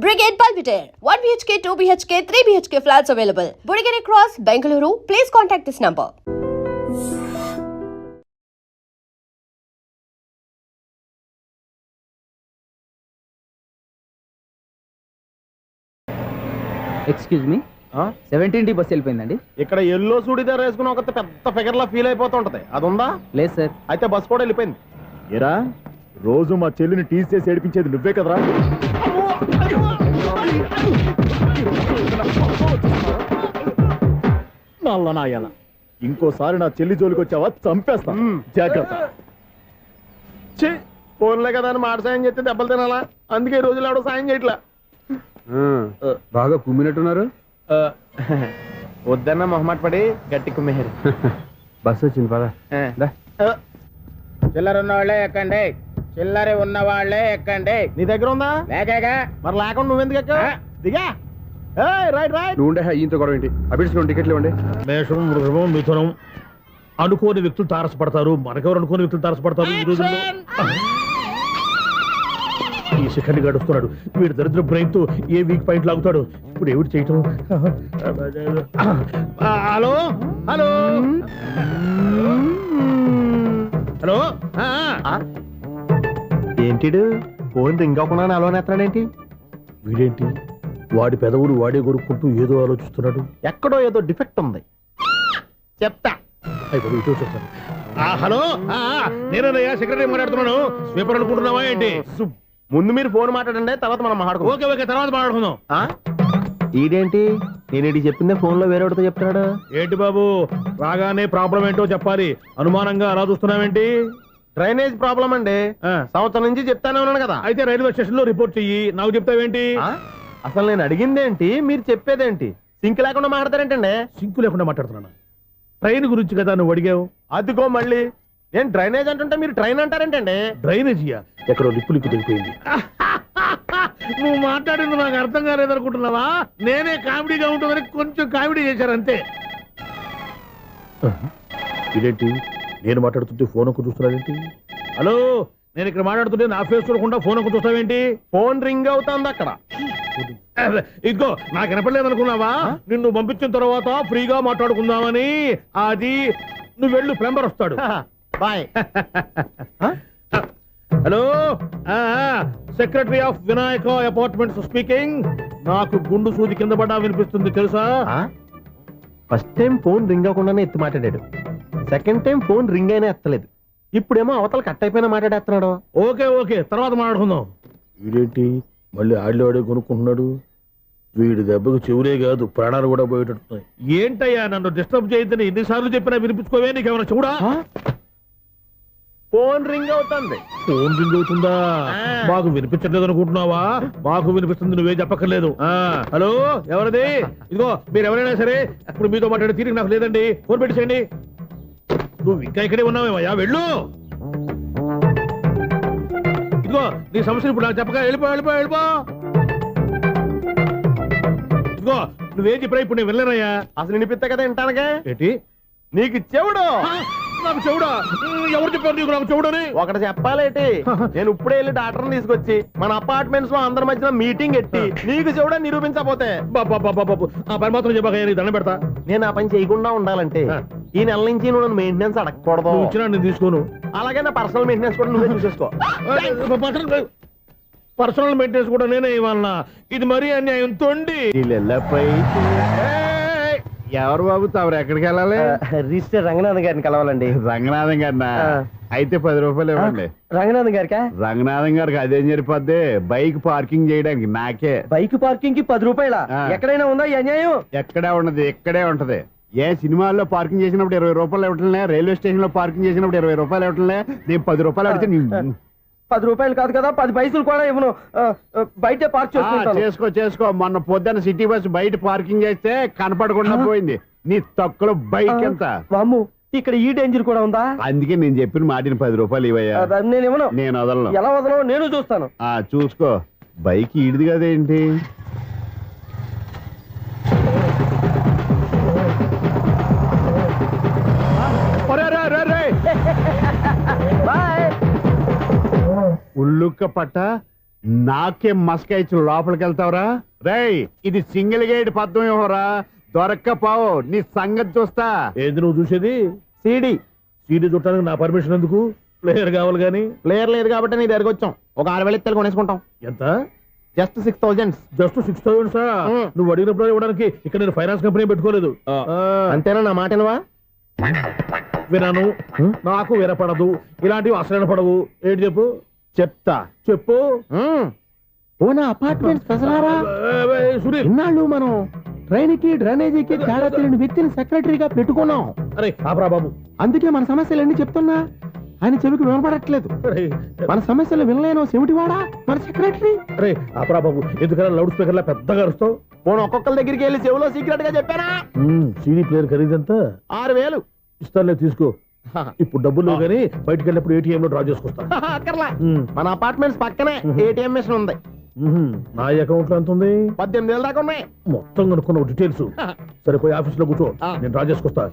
Brigade Belvedere, 1 BHK, 2 BHK, 3 BHK flats available. Burigere Cross, Bengaluru. Please contact this number. Excuse me 17D bus వెళ్ళిపోయిందండి. ఇక్కడ yellow churidar వేసుకుని ఒక పెద్ద figure లా feel అయిపోతుంటది, అది ఉందా? లేదు సార్. అయితే బస్ కూడా వెళ్ళిపోయింది. ఏరా రోజు మా చెల్లిని టీజ్ చేసి ఏడిపించేది నువ్వే కదరా? నల్ల నాయన, ఇంకోసారి నా చెల్లి జోలికి వచ్చావా చంపేస్తా, జాగ్రత్త. ఫోన్లే కదా అని మాట సాయం చేస్తే దెబ్బలు తినాలా? అందుకే ఈ రోజులు ఎవడో సాయం చేయట్లా. బాగా కుమ్మినట్టున్నారు. వద్దన్న మొహమాట పడి గట్టి కుమ్మేరు. బస్సు వచ్చింది పద. చిల్లర ఉన్న వాళ్ళే ఎక్కండి, చిల్లర ఉన్న వాళ్ళే ఎక్కండి. నీ దగ్గర ఉందా? లేకగా మరి లేకుండా నువ్వెందుకు ఎక్క? దిగా. Right right. నువ్వు ఉండే ఈయంతో గొడవ ఏంటి? అభిడ్స్ టికెట్లు ఇవ్వండి. మేషం, వృషభం, మిథునం అనుకోని వ్యక్తులు తారసపడతారు. మనకెవరు అనుకోని వ్యక్తులు తారసపడతారు ఈ రోజుల్లో? ఈ శిఖర్ని గడుస్తున్నాడు వీడు. దరిద్ర బ్రెయిన్ తో ఏ వీక్ పాయింట్ లాగుతాడు. ఇప్పుడు ఏమిటి చేయటం? Hello hello hello. ఏంటిడు ఫోన్ రింగ్ అవ్వకుండా అలవనేస్తాడేంటి? వీడేంటి వాడి పెదవులు వాడే కొరుక్కుంటూ ఏదో ఆలోచిస్తున్నాడు. ఎక్కడో ఏదో డిఫెక్ట్ ఉంది, చెప్తా. అయిపోయి ఇటు వచ్చేస్తాను. హలో, నేనయ్యా సెక్రటరీ మాట్లాడుతున్నాను. స్వీపర్ అనుకుంటున్నావా ఏంటి? ముందు మీరు ఫోన్ మాట్లాడండి, తర్వాత మనం మాట్లాడుకో. ఓకే ఓకే, తర్వాత మాట్లాడుకుందాం. ఈడేంటి నేను చెప్పిందే ఫోన్ లో వేరేవాడితో చెప్తున్నాడు. ఏంటి బాబు రాగానే ప్రాబ్లం ఏంటో చెప్పాలి. అనుమానంగా అలా చూస్తున్నావేంటి? డ్రైనేజ్ ప్రాబ్లం అండి. సంవత్సరం నుంచి చెప్తానే ఉన్నాను కదా. అయితే రైల్వే స్టేషన్ లో రిపోర్ట్ చెయ్యి. నాకు చెప్తావేంటి? అసలు నేను అడిగిందేంటి, మీరు చెప్పేదేంటి? సింక్ లేకుండా మాట్లాడతారేంటండి? సింకు లేకుండా మాట్లాడుతున్నాను. ట్రైన్ గురించి కదా నువ్వు అడిగావు. అదిగో మళ్ళీ నేను డ్రైనేజ్ అంటుంటే మీరు ట్రైన్ అంటారేంటండి? డ్రైనేజీయా? ఎక్కడో లిప్పు లిప్పు తెలిపోయింది. నువ్వు మాట్లాడింది నాకు అర్థం కాలేదనుకుంటున్నావా? నేనే కామెడీగా ఉంటుందని కొంచెం కామెడీ చేశారు అంతే. ఇదేంటి నేను మాట్లాడుతుంటే ఫోన్ ఒక్క చూస్తున్నావేంటి? హలో, నేను ఇక్కడ మాట్లాడుతుంటే నా ఫేస్ చూడకుండా ఫోన్ ఒక్క చూస్తావేంటి? ఫోన్ రింగ్ అవుతుంది అక్కడ. ఇదిగో నాకు వినపడలేదు అనుకున్నావా? నిన్ను పంపించిన తర్వాత ఫ్రీగా మాట్లాడుకుందామని. అది నువ్వు వెళ్ళు, ప్లంబర్ వస్తాడు. Bye. Hello, secretary of Vinayaka apartments speaking. నాకు గుండు సూది కింద పడ్డా వినిపిస్తుంది తెలుసా? ఫస్ట్ టైం ఫోన్ రింగ్ అవ్వకుండానే ఎత్తి మాట్లాడాడు. సెకండ్ టైం ఫోన్ రింగ్ అయినా ఎత్తలేదు. ఇప్పుడేమో అవతల కట్ అయిపోయినా మాట్లాడేస్తున్నాడు. ఓకే ఓకే, తర్వాత మాట్లాడుకుందాం. వీడేంటి మళ్ళీ ఆడివాడే కొనుక్కుంటున్నాడు? వీడి దెబ్బకు చెవులే కాదు ప్రాణాలు కూడా పోయేటట్టున్నాయి. ఏంటయ్యా నన్ను డిస్టర్బ్ చేయొద్దని ఎన్నిసార్లు చెప్పినా వినిపించుకోవే? నీకేమైనా చూడా? ఫోన్ రింగ్ అవుతుంది. ఫోన్ రింగ్ అవుతుందా? మాకు వినిపించట్లేదు అనుకుంటున్నావా? మాకు వినిపిస్తుంది, నువ్వే చెప్పక్కర్లేదు. హలో, ఎవరిది? ఇదిగో మీరు ఎవరైనా సరే ఇప్పుడు మీతో మాట్లాడే తీరిక నాకు లేదండి. ఫోన్ పెట్టేసేయండి. నువ్వు ఇంకా ఇక్కడే ఉన్నావేమయ్యా, వెళ్ళు. ఇదిగో నీ సమస్యలు ఇప్పుడు నాకు చెప్పక వెళ్ళిపో వెళ్ళిపో వెళ్ళిపో. ఇదిగో నువ్వేం చెప్పరా ఇప్పుడు నేను వెళ్ళానయ్యా. అసలు వినిపిస్తా కదా వింటానుగా. ఏంటి నీకు చెవుడు? నాకు చెవుడా? ఎవరు చెప్పారు నీకు నాకు చెవుడని? ఒకటి చెప్పాలేటి. నేను ఇప్పుడే వెళ్ళి డాక్టర్ని తీసుకొచ్చి మన అపార్ట్మెంట్స్ లో అందరి మధ్యన మీటింగ్ ఎట్టి నీకు చెవుడని నిరూపించకపోతే బాబు ఆ పని మాత్రం చెప్పక దండం పెడతా. నేను ఆ పని చేయకుండా ఉండాలంటే ఈ నెల నుంచి నువ్వు నన్ను మెయింటెనెన్స్ అడగకూడదు. ఇచ్చినా నేను తీసుకోను. అలాగే నా పర్సనల్ మెయింటెనెన్స్ కూడా నువ్వే చూసేసుకో. పర్సనల్ మెయింటెనెన్స్ కూడా నేనే ఇవ్వాలన్నా? ఇది మరీ అన్యాయం తోండి. ఎవరు బాబు తమరు ఎక్కడికి వెళ్ళాలి? రిజిస్టర్ రంగనాథన్ గారిని కలవాలండి. రంగనాథం గారినా? అయితే 10 రూపాయలు ఇవ్వండి. రంగనాథన్ గారికా? రంగనాథం గారికి అదేం సరిపోద్ది? బైక్ పార్కింగ్ చేయడానికి నాకే. బైక్ పార్కింగ్ కి 10 రూపాయల? ఎక్కడైనా ఉందా ఈ అన్యాయం? ఎక్కడే ఉన్నది, ఇక్కడే ఉంటది. ఏ సినిమాల్లో పార్కింగ్ చేసినప్పుడు 20 రూపాయలు ఇవ్వట్లే, రైల్వే స్టేషన్ లో పార్కింగ్ చేసినప్పుడు 20 రూపాయలు ఇవ్వట్లే. నేను 10 రూపాయలు అడిగితే 10 రూపాయలు కాదు కదా, 10 పైసలు కూడా ఇవ్వను. బయటే పార్క్ చేసుకో. మొన్న పొద్దున్న సిటీ బస్ బయట పార్కింగ్ చేస్తే కనపడకుండా పోయింది. నీ తక్కువ బైక్ ఎంత? ఇక్కడ ఈ డేంజర్ కూడా ఉందా? అందుకే నేను చెప్పిన మాటిని 10 రూపాయలు ఇవ్వయ్యా. నేను ఇవ్వను. నేను వదలను. ఎలా వదలను? నేను చూస్తాను. చూసుకో. బైక్ ఈడిది కదేంటి? బాయ్. ఉల్లుక్క పట్ట నాకే మస్క ఇచ్చి లోపలికి వెళ్తావురా? రేయ్, ఇది సింగిల్ గేట్ పద్మం ఇవ్వరా, దొరక్కపోవు నీ సంగతి చూస్తా. ఏంది నువ్వు చూసేది? సీడీ సీడీ చుట్టానికి నా పర్మిషన్ ఎందుకు? ప్లేయర్ కావాలి గాని. ప్లేయర్ లేదు కాబట్టి నీ దగ్గరకు వచ్చాం. ఒక 6,000 ఇత్తలు కొనేసుకుంటాం. ఎంత? జస్ట్ 6,000. Just 6,000 sir. నువ్వు అడిగినప్పుడు ఇవ్వడానికి ఇక్కడ నేను ఫైనాన్స్ కంపెనీ పెట్టుకోలేదు. అంతేనా? నా మాటనువా? వినను, నాకు వినపడదు, ఇలాంటివి అసలు వినపడవు. ఏంటి చెప్పు? చెప్తా. చెప్పు. ఓనా అపార్ట్మెంట్స్ ప్రజలారా, సునీల్, ఇన్నాళ్ళు మనం ట్రైన్ కి డ్రైనేజీకి తేడా తెలియని వ్యక్తిని సెక్రటరీగా పెట్టుకున్నాం. అరే ఆపరా బాబు. అందుకే మన సమస్యలన్నీ చెప్తున్నా ఆయన చెవికి వినపడట్లేదు. అరే, మన సమస్యలు వినలేను చెవిటివాడా మన సెక్రటరీ. అరే ఆపరా బాబు, ఎందుకన్నా లౌడ్ స్పీకర్ లా పెద్దగా అరుస్తావు? పోను ఒక్కొక్కరి దగ్గరికి వెళ్ళి చెవిలో సీక్రెట్ గా చెప్పానా? CD player ఖరీదంతా 6,000. ఇస్తానులే, తీసుకో. ఇప్పుడు డబ్బులు కానీ బయటికి వెళ్ళినప్పుడు ఏటీఎం లో డ్రా చేసుకొస్తా. అక్కర్లా, మన అపార్ట్మెంట్స్ పక్కనే ఏటీఎం మిషన్ ఉంది. నా అకౌంట్ లో ఎంత ఉంది? 18,000 దాకా ఉన్నాయి. మొత్తం కనుక్కున్న డీటెయిల్స్. సరిపోయి ఆఫీస్ లో కూర్చో, నేను డ్రా చేసుకొస్తా.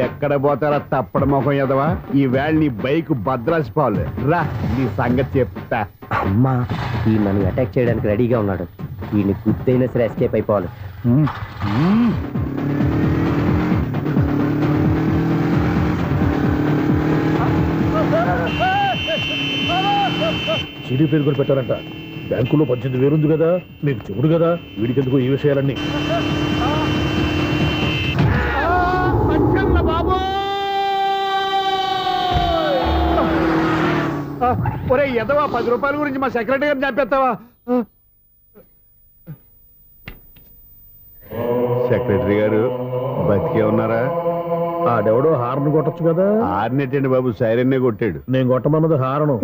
ఎక్కడ పోతారా తప్పడ మొహం ఎదవా? ఈ వేళ నీ బైక్ భద్రాసిపోవాలి. రా, నీ సంగతి చెప్తా. అమ్మా, ఈ నన్ను అటాక్ చేయడానికి రెడీగా ఉన్నాడు. ఈయన గుద్దైనా సరే ఎస్కేప్ అయిపోవాలి. సీడీ ప్లేయర్ కూడా పెట్టారంట. బ్యాంకులో 18,000 ఉంది కదా, మీకు చెవుడు కదా, వీడికెందుకు ఈ విషయాలన్నీ? ఒరే ఎదవా, 10 రూపాయల గురించి మా సెక్రటరీ గారిని చంపేస్తావా? సెక్రటరీ గారు బతికే ఉన్నారా? ఆడెవడో హార్న్ కొట్టచ్చు కదా. ఆరినెట్టండి బాబు, సైరన్నే కొట్టాడు. నేను కొట్టమన్నది హారను.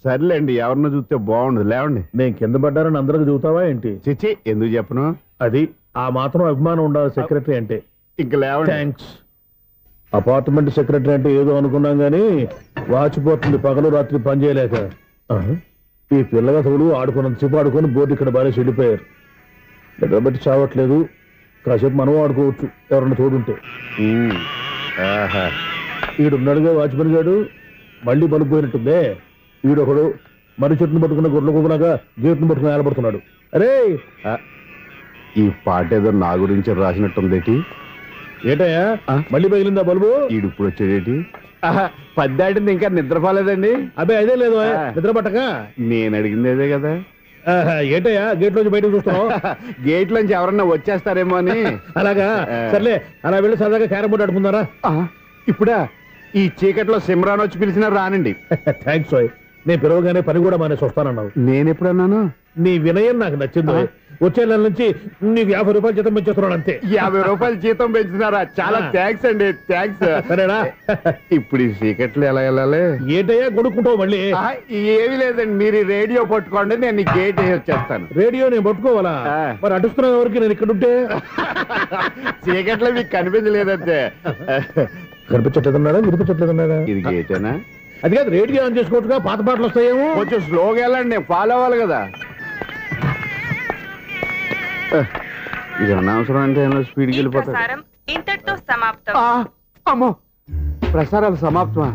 సర్లేండి, ఎవరినో చూస్తే బాగుండదు. లేవండి. నేను కింద పడ్డారని అందరికి చూతావా ఏంటి? చిచ్చి, ఎందుకు చెప్పను? అది ఆ మాత్రం అభిమానం ఉండాలి సెక్రటరీ అంటే. ఇంక లేవండి. థ్యాంక్స్. అపార్ట్మెంట్ సెక్రటరీ అంటే ఏదో అనుకున్నాం గానీ వాచిపోతుంది పగలు రాత్రి పని చేయలేక. ఈ పిల్లగా తోడు ఆడుకున్నంతసేపు ఆడుకొని బోర్డు ఇక్కడ బాగా వెళ్ళిపోయారు. నిద్రబట్టి చావట్లేదు, కాసేపు మనం ఆడుకోవచ్చు ఎవరన్నా తోడుంటే. ఈడున్నాడుగా వాచ్మెన్ గాడు, మళ్ళీ బలుపు పోయినట్టుందే. ఈడొకడు మరి చెట్టును పట్టుకున్న గొడ్ల కుక్కలాగా గేట్ను పట్టుకుని ఏలబడుతున్నాడు. అరే, ఈ పాట ఏదో నా గురించి రాసినట్టుందేటి. ఏటయ్యా మళ్ళీ పగిలిందా బల్బు? ఈడు ఇప్పుడు వచ్చేదేటి? 10 దాటింది, ఇంకా నిద్రపోలేదండి. అబ్బాయి అదే లేదు, నిద్ర పట్టక. నేను అడిగింది అదే కదా. ఏటయ్యా గేట్ లోంచి బయటకు చూస్తున్నావు? గేట్ లోంచి ఎవరన్నా వచ్చేస్తారేమో అని. అలాగా, సర్లే అలా వెళ్ళి సరదాగా క్యారం బోర్డు ఆడుకుందారా? ఇప్పుడా? ఈ చీకట్లో సిమ్రాన్ వచ్చి పిలిచినా రానండి. థ్యాంక్స్. నేను పిలవగానే పని కూడా మానేసి వస్తానన్నావు. నేను ఎప్పుడన్నాను? నీ వినయం నాకు నచ్చింది. వచ్చే నెల నుంచి నీకు 50 రూపాయలు జీతం పెంచేస్తున్నాడు అంతే. 50 రూపాయలు జీతం పెంచినారా? చాలా థ్యాంక్స్ అండి, థ్యాంక్స్. సరేనా? ఇప్పుడు ఈ చీకట్లో ఎలా వెళ్ళాలి? ఏంటయ్యా కొనుక్కుంటావు మళ్ళీ? ఏమీ లేదండి, మీరు ఈ రేడియో పట్టుకోండి, నేను ఈ గేట్ వేసి వచ్చేస్తాను. రేడియో నేను పట్టుకోవాలా? మరి అడుస్తున్నావు ఎవరికి? నేను ఇక్కడ ఉంటే చీకట్లో మీకు కనిపించలేదంతే. కనిపించట్లేదన్నాడా వినిపించట్లేదన్నాడా? ఇది గేటేనా? అది కాదు, రేడియో ఆన్ చేసుకోవచ్చుగా, పాత పాటలు వస్తాయేమో. కొంచెం స్లోగా వెళ్ళండి, నేను ఫాలో అవ్వాలి కదా. ఇది అనవసరం అంటే స్పీడ్కి వెళ్ళిపోతాడు. ప్రసారం ఇంతటితో సమాప్తం. అమ్మో, ప్రసారాలు సమాప్తమా?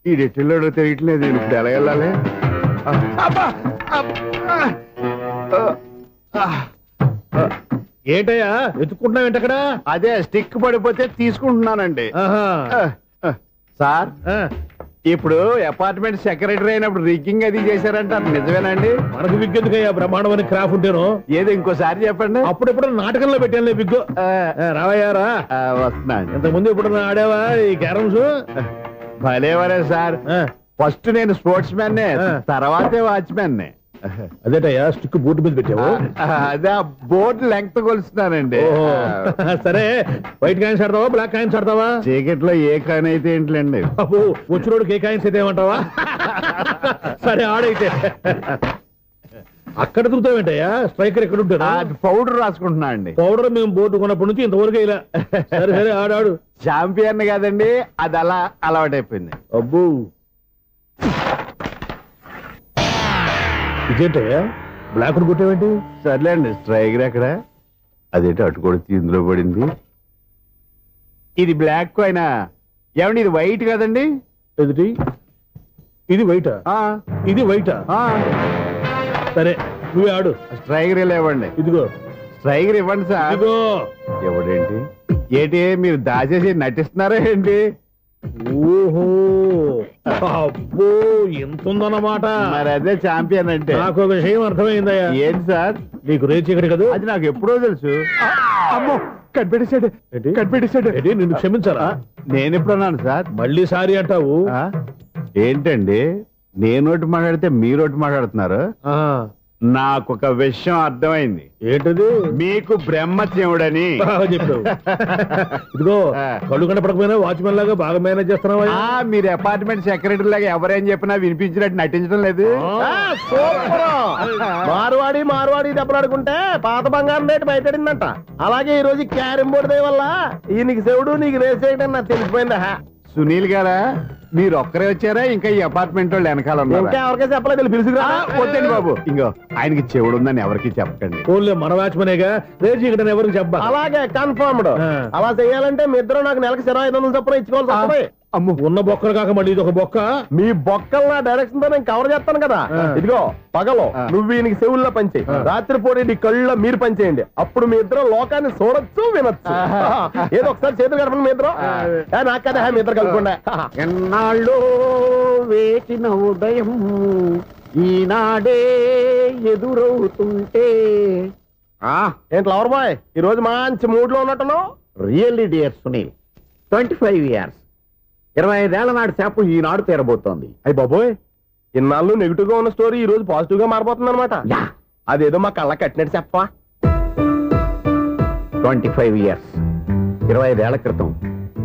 ఈ డెట్టిల్లోడో తెలియట్లేదు, ఇప్పుడు ఎలా వెళ్ళాలి? ఏంటయ్యా వెతుక్కుంటున్నావు ఏంటక్కడ? అదే స్టిక్ పడిపోతే తీసుకుంటున్నానండి. సార్, ఇప్పుడు అపార్ట్మెంట్ సెక్రటరీ అయినప్పుడు రిగ్గింగ్ అది చేశారంట, నిజమేనండి? మనకు విగ్గెందుకయ్యా, బ్రహ్మాండమని క్రాఫ్ ఉంటేను. ఏదో ఇంకోసారి చెప్పండి. అప్పుడెప్పుడు నాటకంలో పెట్టాను బిగ్గు. రావయ్యారా? వస్తున్నాను. ఇంతకు ముందు ఇప్పుడు ఆడావా ఈ క్యారమ్స్? భలేవరే సార్, ఫస్ట్ నేను స్పోర్ట్స్ మ్యాన్, తర్వాతే వాచ్మెన్. అదేటయ్యా స్టిక్ బోర్డు మీద పెట్టావు? అదే బోర్డు లెంగ్త్ కొలుస్తున్నానండి. సరే, వైట్ కాయిన్స్ ఆడతావా బ్లాక్ కాయిన్స్ ఆడతావా? చీకట్ లో ఏ కాయిన్ అయితే ఏంటిలేండి. బాబు వచ్చినోడికి ఏ కాయిన్స్ అయితే ఏమంటావా? సరే ఆడైతే. అక్కడ దూతావేంటయ్యా? స్ట్రైకర్ ఎక్కడ ఉంటారా? పౌడర్ రాసుకుంటున్నా అండి. పౌడర్ మేము బోర్డు కొన్నప్పటి నుంచి ఇంతవరకు ఇలా. సరే సరే ఆడాడు. చాంపియన్ కాదండి, అది అలా అలవాటైపోయింది. అబ్బు, ఇదేంటయ్యా బ్లాక్ కొట్టావేంటి? సర్లేండి, స్ట్రైకర్ ఎక్కడ? అదేంటి అటు కూడా ఇందులో పడింది. ఇది బ్లాక్ అయినా ఏమండి ఇది వైట్ కదండి? ఎదుటి ఇది వైటా? ఆ, ఇది వైటా? ఆ. సరే నువ్వే ఆడు. స్ట్రైకర్ ఇవ్వండి. ఇదిగో స్ట్రైకర్ ఇవ్వండి సార్. ఇదిగో. ఎవడేంటి ఏంటి మీరు దాచేసి నటిస్తున్నారా ఏంటి? ఓహో అబ్బో ఎంత ఉందన్నమాట. మరి అదే ఛాంపియన్ అంటే. నాకు విషయం అర్థమైందయ్యా. ఏంటి సార్? నీకు రేచి ఇక్కడ కదా? అది నాకు ఎప్పుడో తెలుసు. అమ్మో కనిపెట్టేశాడు. ఏంటి? కనిపెట్టేశాడు. ఏంటి నిన్ను క్షమించాలా? నేను ఎప్పుడన్నాను సార్? మళ్ళీ సారీ అంటావు? ఆ? ఏంటండి నేనోటి మాట్లాడితే మీరోటి మాట్లాడుతున్నారు? ఆ, నాకు ఒక విషయం అర్థమైంది. ఏంటది? మీకు బ్రహ్మచ్యముడని. బాగా చెప్పావు. ఇదిగో కళ్ళు కనపడకపోయినా వాచ్మెన్ లాగా బాగా మేనేజ్ చేస్తున్నావా? మీరు అపార్ట్మెంట్ సెక్రటరీ లాగా ఎవరేం చెప్పినా వినిపించినట్టు నటించడం లేదు. మార్వాడి దెబ్బలాడుకుంటే పాత బంగారం రేటు బయటడిందంట. అలాగే ఈ రోజు క్యారం బోర్డు దే వల్ల ఈయనకి శివుడు నీకు రేస్ చేయడం నాకు తెలిసిపోయిందా? సునీల్ గారా మీరు ఒక్కరే వచ్చారా? ఇంకా ఈ అపార్ట్మెంట్ వాళ్ళు వెనకాల ఇంకా ఉన్నారా? ఎవరికై చెప్పలేదు పిలుచుకురా. వద్దండి బాబు. ఇంకో ఆయనకి చెవుడు ఉందని ఎవరికి చెప్పకండి. ఫోన్లే మన వాచ్మనేగా రేచి ఇక్కడ ఎవరికి చెప్పా. అలాగే కన్ఫర్మ్డ్. అలా చెయ్యాలంటే మీ ఇద్దరు నాకు నెలకి 2500 చొప్పున ఇచ్చుకోవాల్సి వస్తుంది. అమ్ము ఉన్న బొక్కలు కాక మళ్ళీ ఇది ఒక బొక్క. మీ బొక్కలు నా డైరెక్షన్ తో నేను కవర్ చేస్తాను కదా. ఇదిగో పగలు నువ్వు ఈయనకి చెవుల్లో పంచే, రాత్రిపూట నీ కళ్ళలో మీరు పనిచేయండి. అప్పుడు మీ ఇద్దరు లోకాన్ని చూడొచ్చు వినొచ్చు. ఏదో ఒకసారి చేతులు గడపండి మీ ఇద్దరు. నాకు కదా మీ ఇద్దరు కలుపుకుండా. ఎన్నాళ్ళు వేచిన ఉదయం ఈనాడే ఎదురవుతుంటే. ఏంటి లవర్ బాయ్ ఈ రోజు మంచి మూడ్ లో ఉన్నట్టున్నావు? రియల్లీ డియర్ సునీల్, 25 years 25 ఏళ్ల నాటి శాపం ఈనాడు తీరబోతోంది. అయ్యి బాబోయ్ ఇన్నాళ్ళు నెగిటివ్ గా ఉన్న స్టోరీ ఈ రోజు పాజిటివ్ గా మారిపోతుంది అనమాట. అదేదో మా కళ్ళ కట్టినట్టు చెప్పా. 25 years 25 ఏళ్ల క్రితం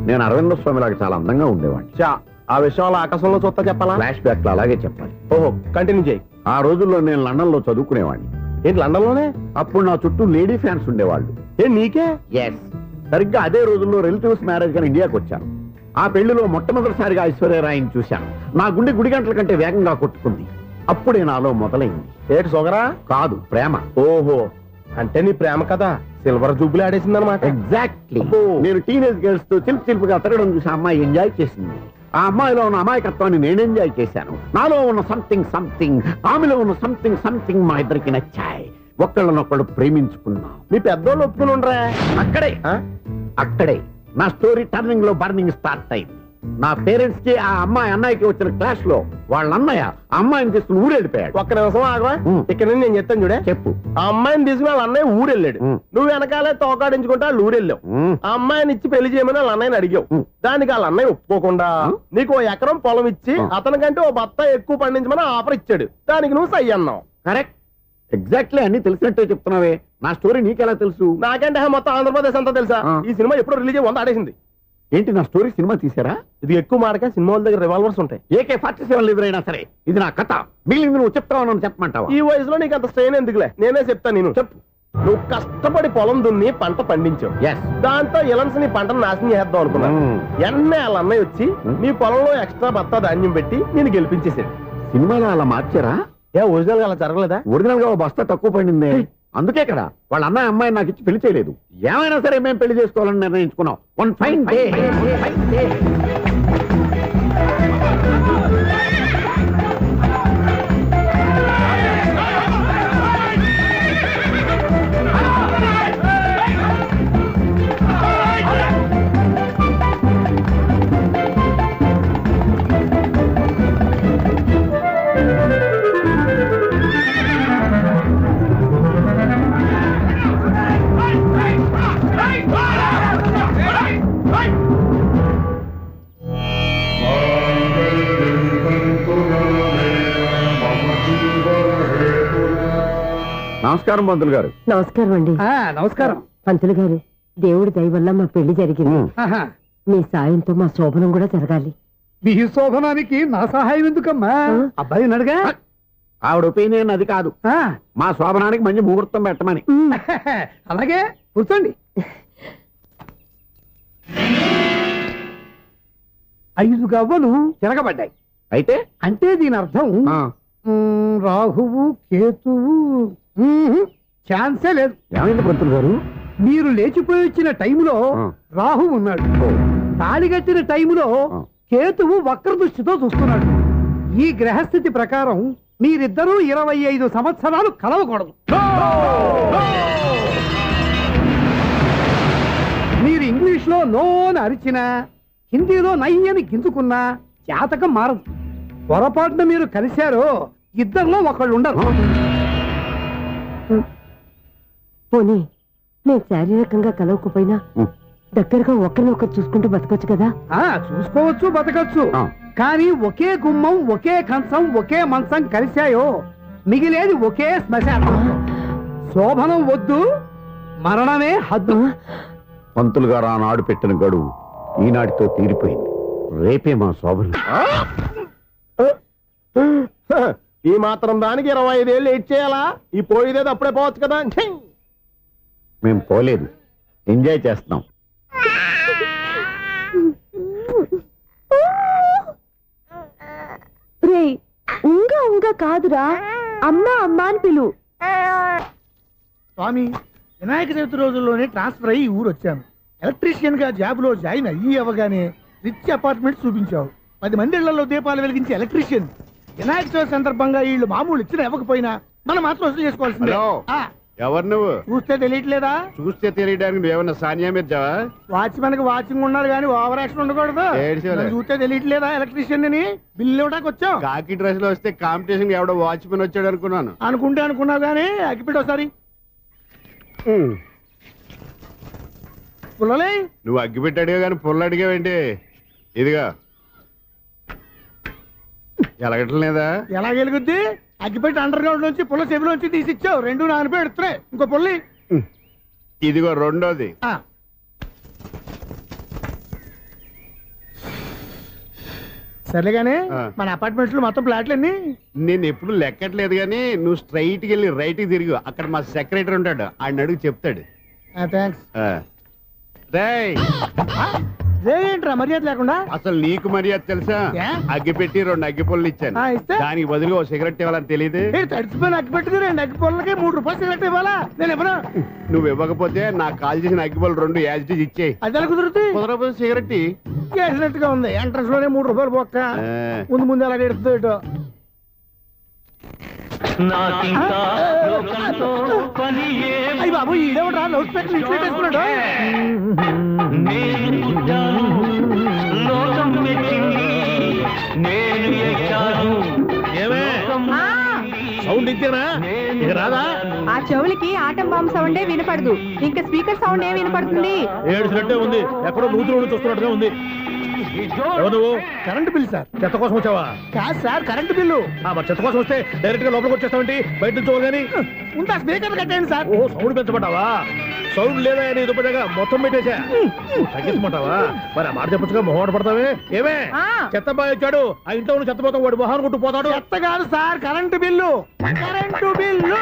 నేను అరవింద స్వామి లాగా చాలా అందంగా ఉండేవాడిని. చా ఆ విషయాలు ఆకాశంలో చూస్తా చెప్పాలా? ఫ్లాష్ బ్యాక్ లో అలాగే చెప్పాలి. ఓహో కంటిన్యూ చేయి. ఆ రోజుల్లో నేను లండన్ లో చదువుకునేవాడిని. ఏంటి లండన్ లోనే? అప్పుడు నా చుట్టూ లేడీ ఫ్యాన్స్ ఉండేవాళ్ళు. ఏ నీకే? ఎస్, సరిగ్గా అదే రోజుల్లో రిలేటివ్స్ మ్యారేజ్ గా ఇండియాకి వచ్చాను. ఆ పెళ్లిలో మొట్టమొదటిసారిగా ఐశ్వర్యరాయని చూశాను. నా గుండె గుడి గంటల కంటే వేగంగా కొట్టుకుంది. అప్పుడే నాలో మొదలైంది. ఏటి సొగరా? కాదు, ప్రేమ. ఓహో అంటే నీ ప్రేమ కదా సిల్వర్ జూబులు ఆడేసింది అనమాట. ఎగ్జాక్ట్లీ. అబ్బో. నేను టీనేజ్ గర్ల్స్ తో చిలుపుగా తిరగడం చూసి ఆ అమ్మాయి ఎంజాయ్ చేసింది. ఆ అమ్మాయిలో ఉన్న అమాయకత్వాన్ని నేను ఎంజాయ్ చేశాను. నాలో ఉన్న సంథింగ్ ఆమెలో ఉన్న సంథింగ్ మా ఇద్దరికి నచ్చాయి. ఒక్కళ్ళనొక్కడు ప్రేమించుకున్నాం. మీ పెద్దోళ్ళు ఒప్పుకుని ఉండరా? అక్కడే నా స్టోరీ టర్నింగ్ లో బర్నింగ్ స్టార్ట్ అయింది. నా పేరెంట్స్ కి ఆ అమ్మాయి అన్నయ్యకి వచ్చిన క్లాష్ లో వాళ్ళ అన్నయ్య ఆ అమ్మాయిని తీసుకుని ఊరెళ్ళిపోయాడు. ఒక్క నిమిషం ఆగవా? ఇక్కడ నుంచి నేను చెప్తాను చూడే. చెప్పు. ఆ అమ్మాయిని తీసుకుని వాళ్ళ అన్నయ్య ఊరెళ్ళాడు. నువ్వు వెనకాలే తోకాడించుకుంటా వాళ్ళు ఊరెళ్ళావు. ఆ అమ్మాయిని ఇచ్చి పెళ్లి చేయమని వాళ్ళ అన్నయ్యని అడిగావు. దానికి వాళ్ళ అన్నయ్య ఒప్పుకోకుండా నీకు 1 ఎకరం పొలం ఇచ్చి అతనికంటే ఓ బత్త ఎక్కువ పండించమని ఆఫర్ ఇచ్చాడు. దానికి నువ్వు సై అన్నావు. కరెక్ట్, ఎగ్జాక్ట్లీ అన్ని తెలిసినట్టే చెప్తున్నావే. నా స్టోరీ నీకెలా తెలుసు? నాకంటే మొత్తం ఆంధ్రప్రదేశ్ అంతా తెలుసా? ఈ సినిమా ఎప్పుడు రిలీజ్ అయ్యి 100 ఆడేసింది. ఏంటి నా స్టోరీ సినిమా తీసారా? ఇది ఎక్కువ మాటగా సినిమా వాళ్ళ దగ్గర రివాల్వర్స్ ఉంటాయి. AK-47 ఎదురైనా సరే ఇది నా కథ. మిగిలింది నువ్వు చెప్తావు చెప్పమంటావా? ఈ వయసులో నీకు అంత స్ట్రెయిన్ ఎందుకులే, నేనే చెప్తాను. నేను చెప్పు. నువ్వు కష్టపడి పొలం దున్ని పంట పండించావు. దాంతో ఇలన్స్ నీ పంటను నాశనం చేద్దాం అనుకున్నాను. ఎన్నే వాళ్ళ అన్నయ్య వచ్చి నీ పొలంలో ఎక్స్ట్రా బత్తా ధాన్యం పెట్టి నేను గెలిపించేసాడు. సినిమాలో అలా మార్చారా? ఒరిజినల్ గా అలా జరగలేదా? ఒరిజినల్ గా ఓ బస్తా తక్కువ పడింది. అందుకే కదా వాళ్ళ అన్నయ్య అమ్మాయి నాకు ఇచ్చి పెళ్లి చేయలేదు. ఏమైనా సరే మేము పెళ్లి చేసుకోవాలని నిర్ణయించుకున్నాం. వన్ ఫైన్ డే నమస్కారం పంతులు గారు. నమస్కారం అండి. నమస్కారం పంతులు గారు, దేవుడి దయ వల్ల మా పెళ్లి జరిగింది. మీ సాయంతో మా శోభనం కూడా జరగాలి. మీ శోభనానికి నా సహాయం ఎందుకమ్మా? అబ్బాయి అడగా. ఆవిడ ఒపీనియన్ అది కాదు. మా శోభనానికి మంచి ముహూర్తం పెట్టమని. అలాగే కూర్చోండి. 5 గవ్వలు తిరగబడ్డాయి. అయితే అంటే దీని అర్థం రాహువు కేతువు. ఛాన్సే లేదు. ఏమైంది పంతులు గారు? మీరు లేచిపోయి వచ్చిన టైంలో రాహు ఉన్నాడు. తాళిగట్టిన టైములో కేతువు వక్ర దృష్టితో చూస్తున్నాడు. ఈ గ్రహస్థితి ప్రకారం మీరిద్దరూ 25 సంవత్సరాలు కలవకూడదు. మీరు ఇంగ్లీష్ లో నో అని అరిచినా, హిందీలో నయ్యని గింజుకున్నా జాతకం మారదు. పొరపాటున మీరు కలిశారో ఇద్దరిలో ఒకళ్ళు ఉండరు. పోనీ నేను శారీరకంగా కలవకపోయినా దగ్గరగా ఒకరినొకరు చూసుకుంటూ బతకొచ్చు కదా. చూసుకోవచ్చు, బతకచ్చు. కానీ ఒకే గుమ్మం, ఒకే కంచం, ఒకే మంచం కలిశాయో మిగిలేది ఒకే శ్మశానం. శోభనం వద్దు, మరణమే హద్దు. పంతులు గారు ఆనాడు పెట్టిన గడువు ఈనాటితో తీరిపోయింది. రేపే మా శోభనం. ఈ మాత్రం దానికి 25 ఏళ్ళు ఏడ్ చేయాలా? ఈ పోయేదేది అప్పుడే పోవచ్చు కదా. మేము పోలేదు, ఎంజాయ్ చేస్తున్నాం. రే ఉంగా ఉంగా కాదురా, అమ్మా అమ్మా అని పిలు. స్వామి, వినాయక చవితి రోజుల్లోనే ట్రాన్స్ఫర్ అయ్యి ఊరు వచ్చాను. ఎలక్ట్రీషియన్ గా జాబ్ లో జాయిన్ అయ్యి అవగానే రిచ్ అపార్ట్మెంట్ చూపించావు. 10 మంది ఇళ్లలో దీపాలు వెలిగించే ఎలక్ట్రీషియన్. వినాయక చవితి సందర్భంగా వీళ్ళు మామూలు ఇచ్చినా ఇవ్వకపోయినా మనం మాత్రం వసూలు చేసుకోవాల్సిందే. ఎవరు నువ్వు? చూస్తే తెలియట్లేదా? చూస్తే తెలియడానికి నువ్వేమన్నా సానియా మీర్జావా? వాచ్మెన్ కి వాచింగ్ ఉండాలి కానీ ఓవర్ యాక్షన్ ఉండకూడదు. నన్ను చూస్తే తెలియట్లేదా ఎలక్ట్రీషియన్ అని? బిల్లు ఇవ్వడానికి వచ్చాం. కాకి డ్రెస్ లో వస్తే కాంపిటీషన్ ఎవడో వాచ్మెన్ వచ్చాడు అనుకున్నాను. అనుకున్నావు కానీ అగ్గిపెట్టి ఒకసారి పుల్లలే. నువ్వు అగ్గి పెట్టాడుగా కానీ పుల్ల అడిగావేంటి? ఇదిగా ఎలగటం లేదా? ఎలా వెలుగుద్ది? అగ్గిపెట్టి అండర్ గ్రౌండ్ నుంచి పుల్ల చెవిలోంచి తీసిచ్చావు. 2 నానపై ఎడుతున్నాయి. ఇంకో పుల్లి ఇదిగో రెండోది. సర్లేగానే మన అపార్ట్మెంట్స్ లో మొత్తం ప్లాట్లు అన్ని నేను ఎప్పుడు లెక్కట్లేదు కానీ నువ్వు స్ట్రైట్ కి వెళ్ళి రైట్ కి తిరిగి అక్కడ మా సెక్రటరీ ఉంటాడు, ఆయన అడుగు చెప్తాడు. థ్యాంక్స్. ఏంట్రా మర్యాద లేకుండా? అసలు నీకు మర్యాద తెలుసా? అగ్గి పెట్టి 2 అగ్గి పుల్లలు ఇచ్చాను. దానికి బదులుగా 1 సిగరెట్ ఇవ్వాలని తెలియదు. తడిచిపోయిన అగ్గి పెట్టి 2 అగ్గి పుల్లలకి 3 రూపాయలు సిగరెట్ ఇవ్వాలా? నేను ఇవ్వను. నువ్వు ఇవ్వకపోతే నాకు కాల్ చేసిన అగ్గి పుల్లలు 2 యాజిటీజ్ ఇచ్చేయి. అది ఎలా కుదురుతుంది? కుదరకపోతే సిగరెట్ చేసినట్టుగా ఉంది. ఎంట్రన్స్ లోనే 3 రూపాయలు పోక్క. ముందు ఎలా ఎడుతుంది ఇటు. అయ్యి బాబు, ఈడేవడా లౌడ్ స్పీకర్ ఇన్స్టేట్ వేసుకున్నాడు? సౌండ్ ఇచ్చానా? ఇక రాదా? ఆ చెవులకి ఆటం బాంబు సౌండే వినపడదు, ఇంకా స్పీకర్ సౌండ్ ఏ వినపడుతుంది? ఏడుసినట్టే ఉంది. ఎక్కడో నూతులు చూస్తున్నట్టుగా ఉంది. నువ్వు కరెంట్ బిల్ సార్. చెత్త కోసం వచ్చావా? కాదు సార్, కరెంట్ బిల్లు. మరి చెత్త కోసం వస్తే డైరెక్ట్ గా లోపలికి వచ్చేస్తావంటి? బయట నుంచి కానీ ఉంటా. స్పీకర్ కట్టండి సార్. ఓ సౌండ్ పెంచమంటావా? సౌండ్ లేదా నీ దుప్పటగా మొత్తం పెట్టేశా. తగ్గించమంటావా? మరి ఆ మాట చెప్పచ్చుగా, మొహం పడతావే. ఏమే చెత్త బాగా ఇచ్చాడు, ఆ ఇంట్లో ఉన్న చెత్త పోతాం, వాడు మొహాన్ని కొట్టు పోతాడు. చెత్త కాదు sir, current bill. Current bill.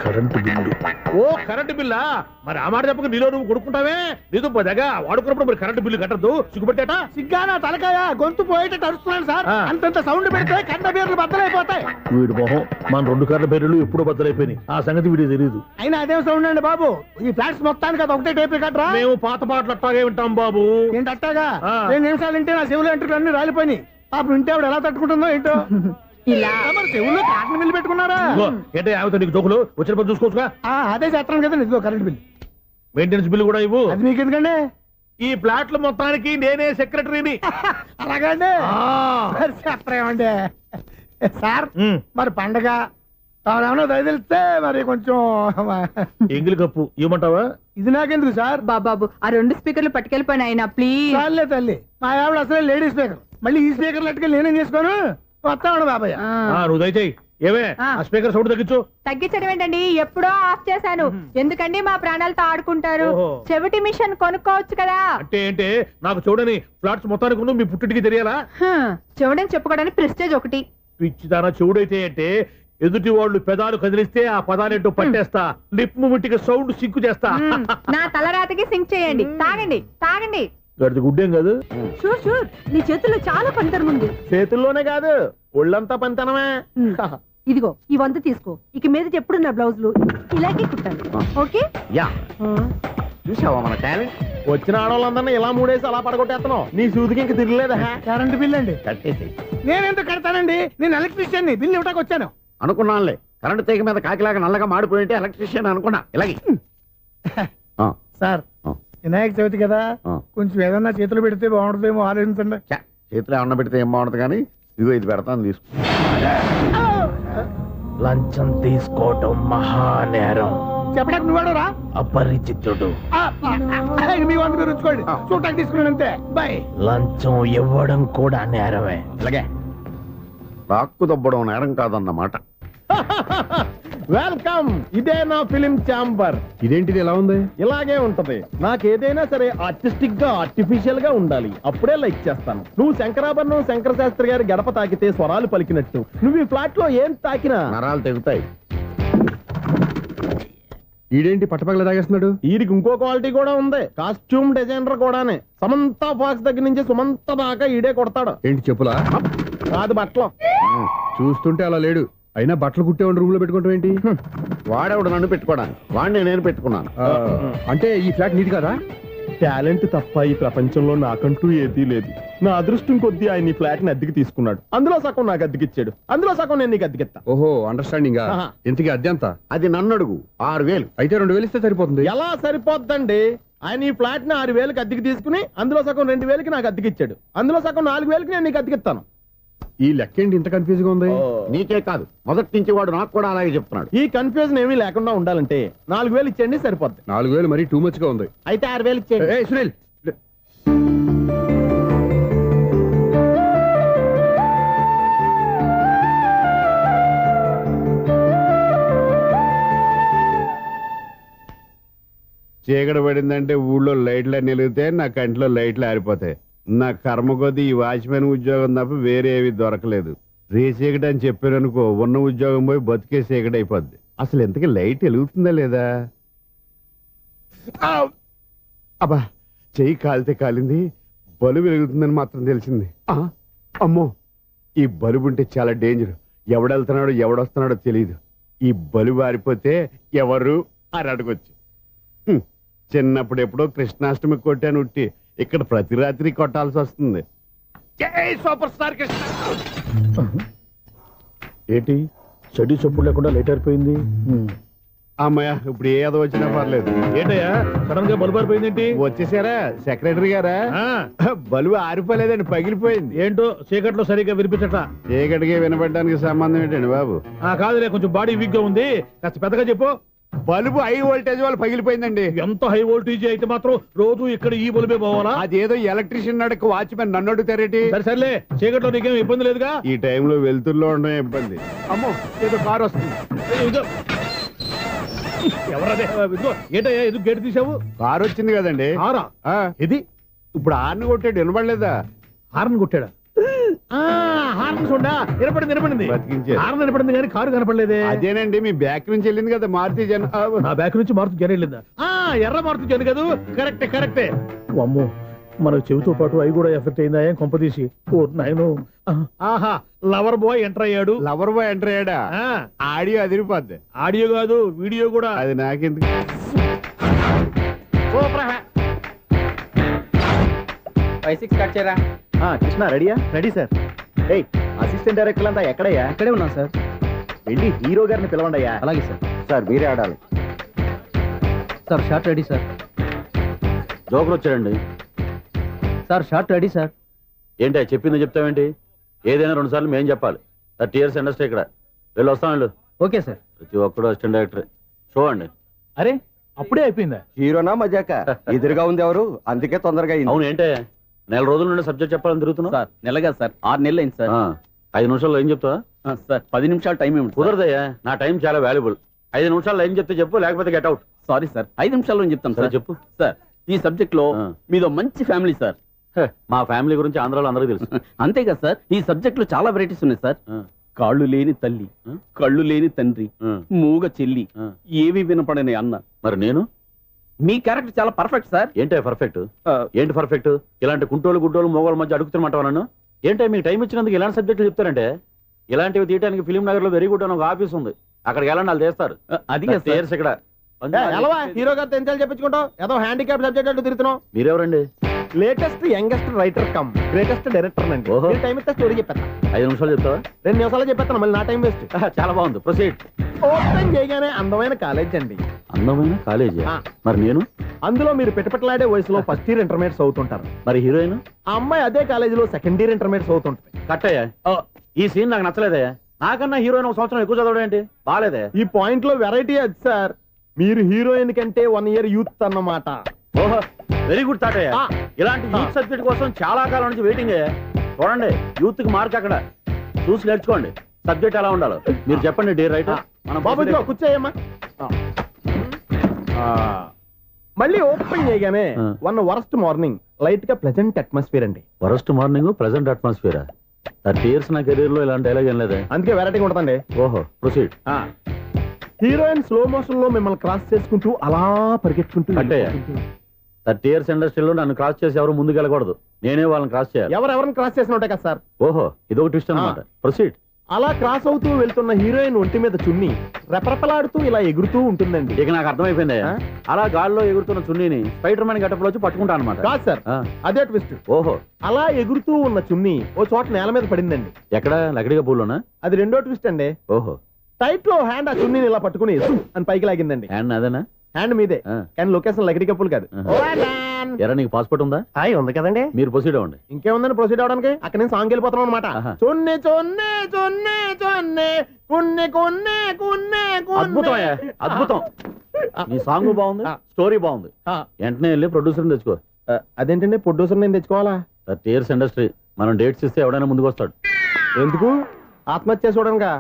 Current bill. ఓ కరెంటు బిల్లా? మరి ఆ మాట చెప్పక నీలో నువ్వు కొడుకుంటావే. నీతో పోదాగా వాడుకున్నప్పుడు మరి కరెంటు బిల్లు కట్టద్దు. సిగ్గుపెట్టేట? సిగ్గానా తలకాయ? గొంతు పోయేటట్టు అరుస్తున్నాను సార్. అంతంత సౌండ్ పెడితే కంట బీర్లు బద్దలైపోతాయి. వీడు మొహం మన 2 కార్ల బీర్లు ఎప్పుడో బద్దలైపోయినాయి. ఆ సంగతి వీడికి తెలియదు. అయినా అదేం సౌండ్ అండి బాబు? ఈ ఫ్లాట్స్ మొత్తానికి అది ఒకటే టైప్ కట్టరా? మేము పాత పాటలు అట్టాగే వింటాం బాబు. ఏంటి అట్టాగా? 2 నిమిషాలు వింటే నా చెవులు ఎంట్రులు అన్ని రాలిపోయినాయి. పాపం వింటే ఆవిడ ఎలా తట్టుకుంటుందో ఏంటో. ఇలా మరి చెవుల్లో కాటన్ బిల్లు పెట్టుకున్నారా? ఏంటో ఆమెతో నీకు జోకులు వచ్చిన పని చూసుకోవచ్చుగా. అదే చేస్తాను కదా. ఇదిగో కరెంట్ బిల్. మెయింటెనెన్స్ బిల్లు కూడా ఇవ్వు. అది మీకు ఎందుకండి? ఈ ప్లాట్ల మొత్తానికి నేనే సెక్రటరీని. అలాగండి. చెప్పరేమండి సార్. మరి పండగ ఏమన్నా దయదలిస్తే మరి కొంచెం ఎంగిలి కప్పు ఇవ్వమంటావా? ఇది నాకెందుకు సార్? బాబాబు, ఆ 2 స్పీకర్లు పట్టుకెళ్ళిపోయిన ఆయన ప్లీజ్. చాలే తల్లి, మా ఆవిడ అసలే లేడీ స్పీకర్. మళ్ళీ ఈ స్పీకర్లు అట్టుకెళ్ళి నేనేం చేసుకోను? వస్తాడు బాబాయ్. నువ్వు దయచేయి. ఏమే ఆ స్పీకర్ సౌండ్ తగ్గించు. తగ్గించడం ఏంటండి? ఎప్పుడో ఆఫ్ చేశాను. ఎందుకండి మా ప్రాణాలతో ఆడుకుంటారు? చెవిటి మిషన్ కొనుక్కోవచ్చు కదా. అంటే ఏంటే నాకు చూడని ఫ్లాట్స్ మొత్తానికి మీ పుట్టింటికి తెలియాలా? చెవుడని చెప్పుకోవడానికి ప్రెస్టేజ్ ఒకటి. పిచ్చిదానా చెవుడైతే అంటే ఎదుటి వాళ్ళు పెదాలు కదిలిస్తే ఆ పదాలేంటో పట్టేస్తా. లిప్ మూమెంట్కి సౌండ్ సింక్ చేస్తా. నా తలరాతకి సింక్ చేయండి. తాగండి తాగండి. గడిది గుడ్డేం కాదు. షూర్ షూర్, నీ చేతుల్లో చాలా పనితనం ఉంది. చేతుల్లోనే కాదు, ఒళ్ళంతా పనితనమే. ఇదిగో ఈ 100 తీసుకో. ఇక మీద ఎప్పుడు నా బ్లౌజులు ఇలాగే కుట్టాలి. ఓకే? యా చూసావా మన టాలెంట్? వచ్చిన ఆడవాళ్ళందరినీ ఇలా మూడేసి అలా పడగొట్టేస్తున్నావు. నీ సూదికి ఇంక తిరగలేదా? కరెంట్ బిల్ అండి. కట్టేసి నేనెందుకు కడతానండి, నేను ఎలక్ట్రీషియన్ బిల్ ఇవ్వడానికి వచ్చాను. అనుకున్నానులే, కరెంట్ తీగ మీద కాకిలాగా నల్లగా మాడిపోయింటే ఎలక్ట్రీషియన్ అనుకున్నా. ఇలాగే సార్ వినాయక చవితి కదా, కొంచెం ఏదన్నా చేతులు పెడితే బాగుంటుందేమో ఆలోచించండి. చేతిలో ఏమన్నా పెడితే ఏం బాగుంటుంది కానీ ఇదిగో ఇది పెడతాను తీసుకో. లంచం తీసుకోవటం మహానేరం. చెప్పడానికి నువ్వాడరా? అపరిచితుడు. మీ వంట మీరు ఉంచుకోండి, చూడటానికి తీసుకున్నాను అంతే. బాయ్. లంచం ఇవ్వడం కూడా నేరమే. ఇలాగే రాక్కు దబ్బడం నేరం కాదన్నమాట. వెల్కమ్. ఇదే నా ఫిలిం ఛాంబర్. ఇదేంటిది ఎలా ఉంది? ఇలాగే ఉంటది. నాకేదైనా సరే ఆర్టిస్టిక్ గా ఆర్టిఫిషియల్ గా ఉండాలి, అప్పుడే లైక్ చేస్తాను. నువ్వు శంకరాభరణం శంకర శాస్త్రి గారి గడప తాకితే స్వరాలు పలికినట్టు నువ్వు ఈ ఫ్లాట్ లో ఏం తాకినా నరాలు తెగుతాయి. ఈడేంటి పట్టపగల తాగేస్తున్నాడు? వీడికి ఇంకో క్వాలిటీ కూడా ఉంది. కాస్ట్యూమ్ డిజైనర్ కూడానే. సమంత ఫాక్స్ దగ్గర నుంచి సుమంత దాకా ఈడే కొడతాడు. ఏంటి చెప్పులా? కాదు, బట్టలు. చూస్తుంటే అలా లేడు. అయినా బట్టలు కుట్టేవాడి రూమ్ లో పెట్టుకుంటాం ఏంటి? వాడేవాడు నన్ను పెట్టుకోవడానికి, వాడిని నేను పెట్టుకున్నాను. అంటే ఈ ఫ్లాట్ నీది కదా? టాలెంట్ తప్ప ఈ ప్రపంచంలో నాకంటూ ఏదీ లేదు. నా అదృష్టం కొద్దీ ఆయన ఈ ఫ్లాట్ ని అద్దెకి తీసుకున్నాడు. అందులో సగం నాకు అద్దెకిచ్చాడు, అందులో సగం నేను నీకు అద్దెకిస్తా. ఓహో, అండర్స్టాండింగ్. ఇంతకీ అద్దె ఎంత? అది నన్ను అడుగు. 6,000. అయితే 2,000 ఇస్తే సరిపోతుంది. ఎలా సరిపోద్దండి? ఆయన ఈ ఫ్లాట్ ని 6,000కి అద్దెకి తీసుకుని అందులో సగం 2,000కి నాకు అద్దెకిచ్చాడు, అందులో సగం 4,000కి నేను నీకు అద్దెకిస్తాను. ఈ లెక్క ఏంటి ఇంత కన్ఫ్యూజ్ గా ఉంది? నీకే కాదు, మొదటి నుంచి వాడు నాకు కూడా అలాగే చెప్తున్నాడు. ఈ కన్ఫ్యూజన్ ఏమీ లేకుండా ఉండాలంటే 4,000 ఇచ్చేయండి, సరిపోద్ది. 4,000 మరీ టూ మచ్ గా ఉంది. అయితే 6,000 ఇచ్చేయండి. ఏయ్ సునీల్, చీకటి పడిందంటే ఊళ్ళో లైట్లు అన్ని వెలిగితే నా కంటిలో లైట్లు ఆరిపోతాయి. నా కర్మ కొద్దీ ఈ వాచ్మెన్ ఉద్యోగం తప్ప వేరే ఏవి దొరకలేదు. రేచీకటి అని చెప్పారనుకో, ఉన్న ఉద్యోగం పోయి బతికే చీకటి అయిపోద్ది. అసలు ఎంతకీ లైట్ వెలుగుతుందా లేదా? అబ్బా, చెయ్యి కాలితే కాలింది, బలుబు వెలుగుతుందని మాత్రం తెలిసింది. అమ్మో, ఈ బలుబు ఉంటే చాలా డేంజర్. ఎవడెళ్తున్నాడో ఎవడొస్తున్నాడో తెలియదు. ఈ బలుబు ఆరిపోతే ఎవరు అని అడగొచ్చు. చిన్నప్పుడు ఎప్పుడో కృష్ణాష్టమి కొట్టాను ఉట్టి, ఇక్కడ ప్రతి రాత్రి కొట్టాల్సి వస్తుంది. జై సూపర్ స్టార్ కృష్ణ. ఏంటి చెడు చెప్పుడు లేకుండా లేట్ అయిపోయింది? అమ్మయ్య, ఇప్పుడు ఏదో వచ్చినా పర్లేదు. ఏంటయ్యా సడన్ గా బల్బు అయిపోయింది ఏంటి? వచ్చేసారా సెక్రటరీ గారా? బలుబు ఆరిపోలేదండి, పగిలిపోయింది. ఏంటో చీకట్లో సరిగ్గా వినిపించట. చీకటికి వినపడడానికి సంబంధం ఏంటండి బాబు? కాదులే, కొంచెం బాడీ వీక్ గా ఉంది, కాస్త పెద్దగా చెప్పు. బల్బు హై వోల్టేజ్ వాళ్ళు పగిలిపోయిందండి. ఎంత హై వోల్టేజ్ అయితే మాత్రం రోజు ఇక్కడ ఈ బల్బే పోవాలా? అదేదో ఎలక్ట్రీషియన్ నడక వాచ్మెన్ నన్ను అడుగుతారేటి? సరే సర్లే, చీకట్లో నీకేం ఇబ్బంది లేదుగా? ఈ టైంలో వెళ్తుల్లో ఉండడం ఇబ్బంది. అమ్మో, ఏదో కారు వస్తుంది. ఇదిగో. ఎవరదే? ఇదిగో, ఏంటయ్యా ఎందుకు గేట్ తీసావు? కారు వచ్చింది కదండి. ఆరా ఇది ఇప్పుడు హార్న్ కొట్టాడు, వినపడలేదా? హార్న్ కొట్టాడా? హార్న్ చూడా వినపడింది. బతికించారు. హార్న్ వినపడింది కానీ కారు కనపడలేదే. అదేనండి, మీ బ్యాక్ నుంచి వెళ్ళింది కదా మారుతి జన. నా బ్యాక్ నుంచి మారుతి జన వెళ్ళిందా? ఎర్ర మారుతి జన కదా? కరెక్టే. అమ్మో, మన చెవితో పాటు అవి కూడా ఎఫెక్ట్ అయిందా? ఏం కొంపదీసి? ఓ నాయను. ఆహా, లవర్ బాయ్ ఎంటర్ అయ్యాడు. లవర్ బాయ్ ఎంటర్ అయ్యాడా? ఆడియో అదిరిపోద్ది. ఆడియో కాదు, వీడియో కూడా. అది నాకెందుకు? కృష్ణ రెడీయా? Ready sir. అసిస్టెంట్ డైరెక్టర్ అంతా ఎక్కడయ్యా? ఇక్కడే ఉన్నాం సార్. వెళ్ళి హీరో గారిని పిలవండి అయ్యా. అలాగే సార్. సార్ మీరే ఆడాలి. Sir shot ready sir. Joker వచ్చాడండి. Sir shot ready sir. ఏంటి చెప్పింది చెప్తావేంటి? ఏదైనా 2 సార్లు మేము చెప్పాలి. 30 years ఇండస్ట్రీ ఇక్కడ. వెళ్ళి వస్తాం వెళ్ళు. Okay sir. ప్రతి ఒక్కడు అసిస్టెంట్ డైరెక్టర్. చూడండి. అరే, అప్పుడే అయిపోయిందా? హీరోనా మజాక? ఎదురుగా ఉంది ఎవరు, అందుకే తొందరగా అయింది. అవును, ఏంటే 4 రోజుల నుండి సబ్జెక్ట్ చెప్పాలని తిరుగుతున్నావు? సార్ నెలగా సార్, 6 నెలలు అయింది సార్. 5 నిమిషాల్లో ఏం చెప్తావా? సార్ 10 నిమిషాలు టైం ఏమి కుదరదయ్యా, నా టైం చాలా వాల్యుబుల్. 5 నిమిషాల్లో ఏం చెప్తే చెప్పు, లేకపోతే గెట్ అవుట్. సారీ సార్, 5 నిమిషాల్లో చెప్తాను సార్. చెప్పు. సార్, ఈ సబ్జెక్ట్ లో మీదో మంచి ఫ్యామిలీ సార్. మా ఫ్యామిలీ గురించి ఆంధ్రాలో అందరికీ తెలుసు. అంతేగా సార్, ఈ సబ్జెక్ట్ లో చాలా వెరైటీస్ ఉన్నాయి సార్. కాళ్ళు లేని తల్లి, కళ్ళు లేని తండ్రి, మూగ చెల్లి, ఏవి వినపడని అన్న. మరి నేను? మీ క్యారెక్టర్ చాలా పర్ఫెక్ట్ సార్. ఏంటే పర్ఫెక్ట్? ఏంటి పర్ఫెక్ట్? ఇలాంటి కుంటోలు గుడ్డోలు మోగోళ్ళ మధ్య అడుగుతున్నమాట నన్ను. ఏంటంటే మీకు టైం ఇచ్చినందుకు ఇలాంటి సబ్జెక్టులు చెప్తారంటే? ఇలాంటివి తీయడానికి ఫిలిం నగర్ లో వెరీ గుడ్ అని ఒక ఆఫీస్ ఉంది, అక్కడికి వెళ్ళండి, వాళ్ళు చేస్తారు. అది ఇక్కడ ఎలవా హీరో గారు తెంచాలి చెప్పించుకుంటావు ఏదో హ్యాండిక్యాప్ సబ్జెక్ట్ అంటూ తిరుగుతున్నావు. మీరెవరండి? Latest youngest writer cum greatest director అండి. ఓహో. టైం ఇస్తే స్టోరీ చెప్పేస్తా. 5 నిమిషాలు చెప్తావా? 2 నిమిషాలు చెప్పేస్తాను, మళ్ళీ నా టైం వేస్ట్. చాలా బాగుంది, ప్రొసీడ్. ఓపెన్ చేయగానే అందమైన కాలేజ్ అండి. అందమైన కాలేజీ. ఆ. మరి నేను? అందులో మీరు పిటపటలాడే వయసులో ఫస్ట్ ఇయర్ ఇంటర్మీడియట్స్ అవుతుంటారు. మరి హీరోయిన్? ఆ అమ్మాయి అదే కాలేజీలో సెకండ్ ఇయర్ ఇంటర్మీడియట్స్ అవుతుంటది. కట్టయ్యా, ఈ సీన్ నాకు నచ్చలేదే. నాకన్నా హీరోయిన్ 1 సంవత్సరం ఎక్కువ చదవడం ఏంటి? బాలేదే. ఈ పాయింట్ లో వెరైటీ అది సార్. మీరు హీరోయిన్ కంటే 1 ఇయర్ యూత్ అన్నమాట. ఓహో, వెరీ గుడ్ తాటయ్య. ఆ. ఇలాంటి యూత్ సబ్జెక్ట్ కోసం చాలా కాలం నుంచి వెయిటింగ్. చూడండి, యూత్ కి మార్క్ అక్కడ చూసి నేర్చుకోండి. సబ్జెక్ట్ ఎలా ఉండాలో మీరు చెప్పండి. డే రైట్ బాబు ఇదిగో కూర్చోయమ్మా. మళ్ళీ ఓపెన్ చేయగానే ఆ. వరస్ట్ మార్నింగ్ లైట్ గా ప్లెజెంట్ అట్మాస్ఫియర్ అండి. Worst morning present atmosphere. 30 years నా కెరీర్ లో ఇలాంటి డైలాగ్ ఏం లేదే. అందుకే వెరైటీ ఉంటుందండి. ఓహో, ప్రొసీడ్. హీరోయిన్ స్లో మోషన్ లో మిమ్మల్ని క్రాస్ చేసుకుంటూ అలా పరిగెట్టుకుంటూ కట్టయ్య, 30 years ఇండస్ట్రీలో నన్ను క్రాస్ చేసి ఎవరు ముందుకు వెళ్ళకూడదు. నేనే వాళ్ళని క్రాస్ చేయాలి. ఎవరెవరిని క్రాస్ చేసిన ఉంటాయి కదా సార్. ఓహో, ఇదొక ట్విస్ట్ అన్నమాట. ప్రొసీడ్. అలా క్రాస్ అవుతూ వెళ్తున్న హీరోయిన్ ఒంటి మీద చున్ని రెపరెపలాడుతూ ఇలా ఎగురుతూ ఉంటుందండి. ఇక నాకు అర్థమైపోయింది. ఆ? అలా గాల్లో ఎగురుతున్న చున్నీని స్పైడర్ మ్యాన్ గట్టపులో వచ్చి పట్టుకుంటా అనమాట. కాదు సార్, అదే ట్విస్ట్. ఓహో, అలా ఎగురుతూ ఉన్న చున్ని ఓ చోట నేల మీద పడిందండి. ఎక్కడ? లకడిగా పూల్లోనా? అది రెండో ట్విస్ట్ అండి. ఓహో, టైట్ లో హ్యాండ్ ఆ చున్నీని ఇలా పట్టుకుని జుమ్ అని పైకి లాగిందండి. హ్యాండ్ అదేనా? హ్యాండ్ మీదే, ఆ. కానీ లొకేషన్ లకడి కప్పులు కాదు. ఎరా, నీకు పాస్పోర్ట్ ఉందా? హాయ్ ఉంది కదండి. మీరు ప్రొసీడ్ అవ్వండి. ఇంకేముందని ప్రొసీడ్ అవడానికి? అక్కడ నేను సాంగ్ వెళ్ళిపోతున్నాం అనమాట. ఆహా. చున్నే చొన్నే చొన్నే చొన్నే కున్నే కొన్నే కున్నే అద్భుతం అయ్యా, అద్భుతం. నీ సాంగ్ బాగుంది, స్టోరీ బాగుంది. వెంటనే వెళ్ళి ప్రొడ్యూసర్ తెచ్చుకో. అదేంటండి ప్రొడ్యూసర్ నేను తెచ్చుకోవాలా? 30 years ఇండస్ట్రీ, మనం డేట్స్ ఇస్తే ఎవడైనా ముందుకు వస్తాడు. ఎందుకు? ఆత్మహత్య చూడనుగా.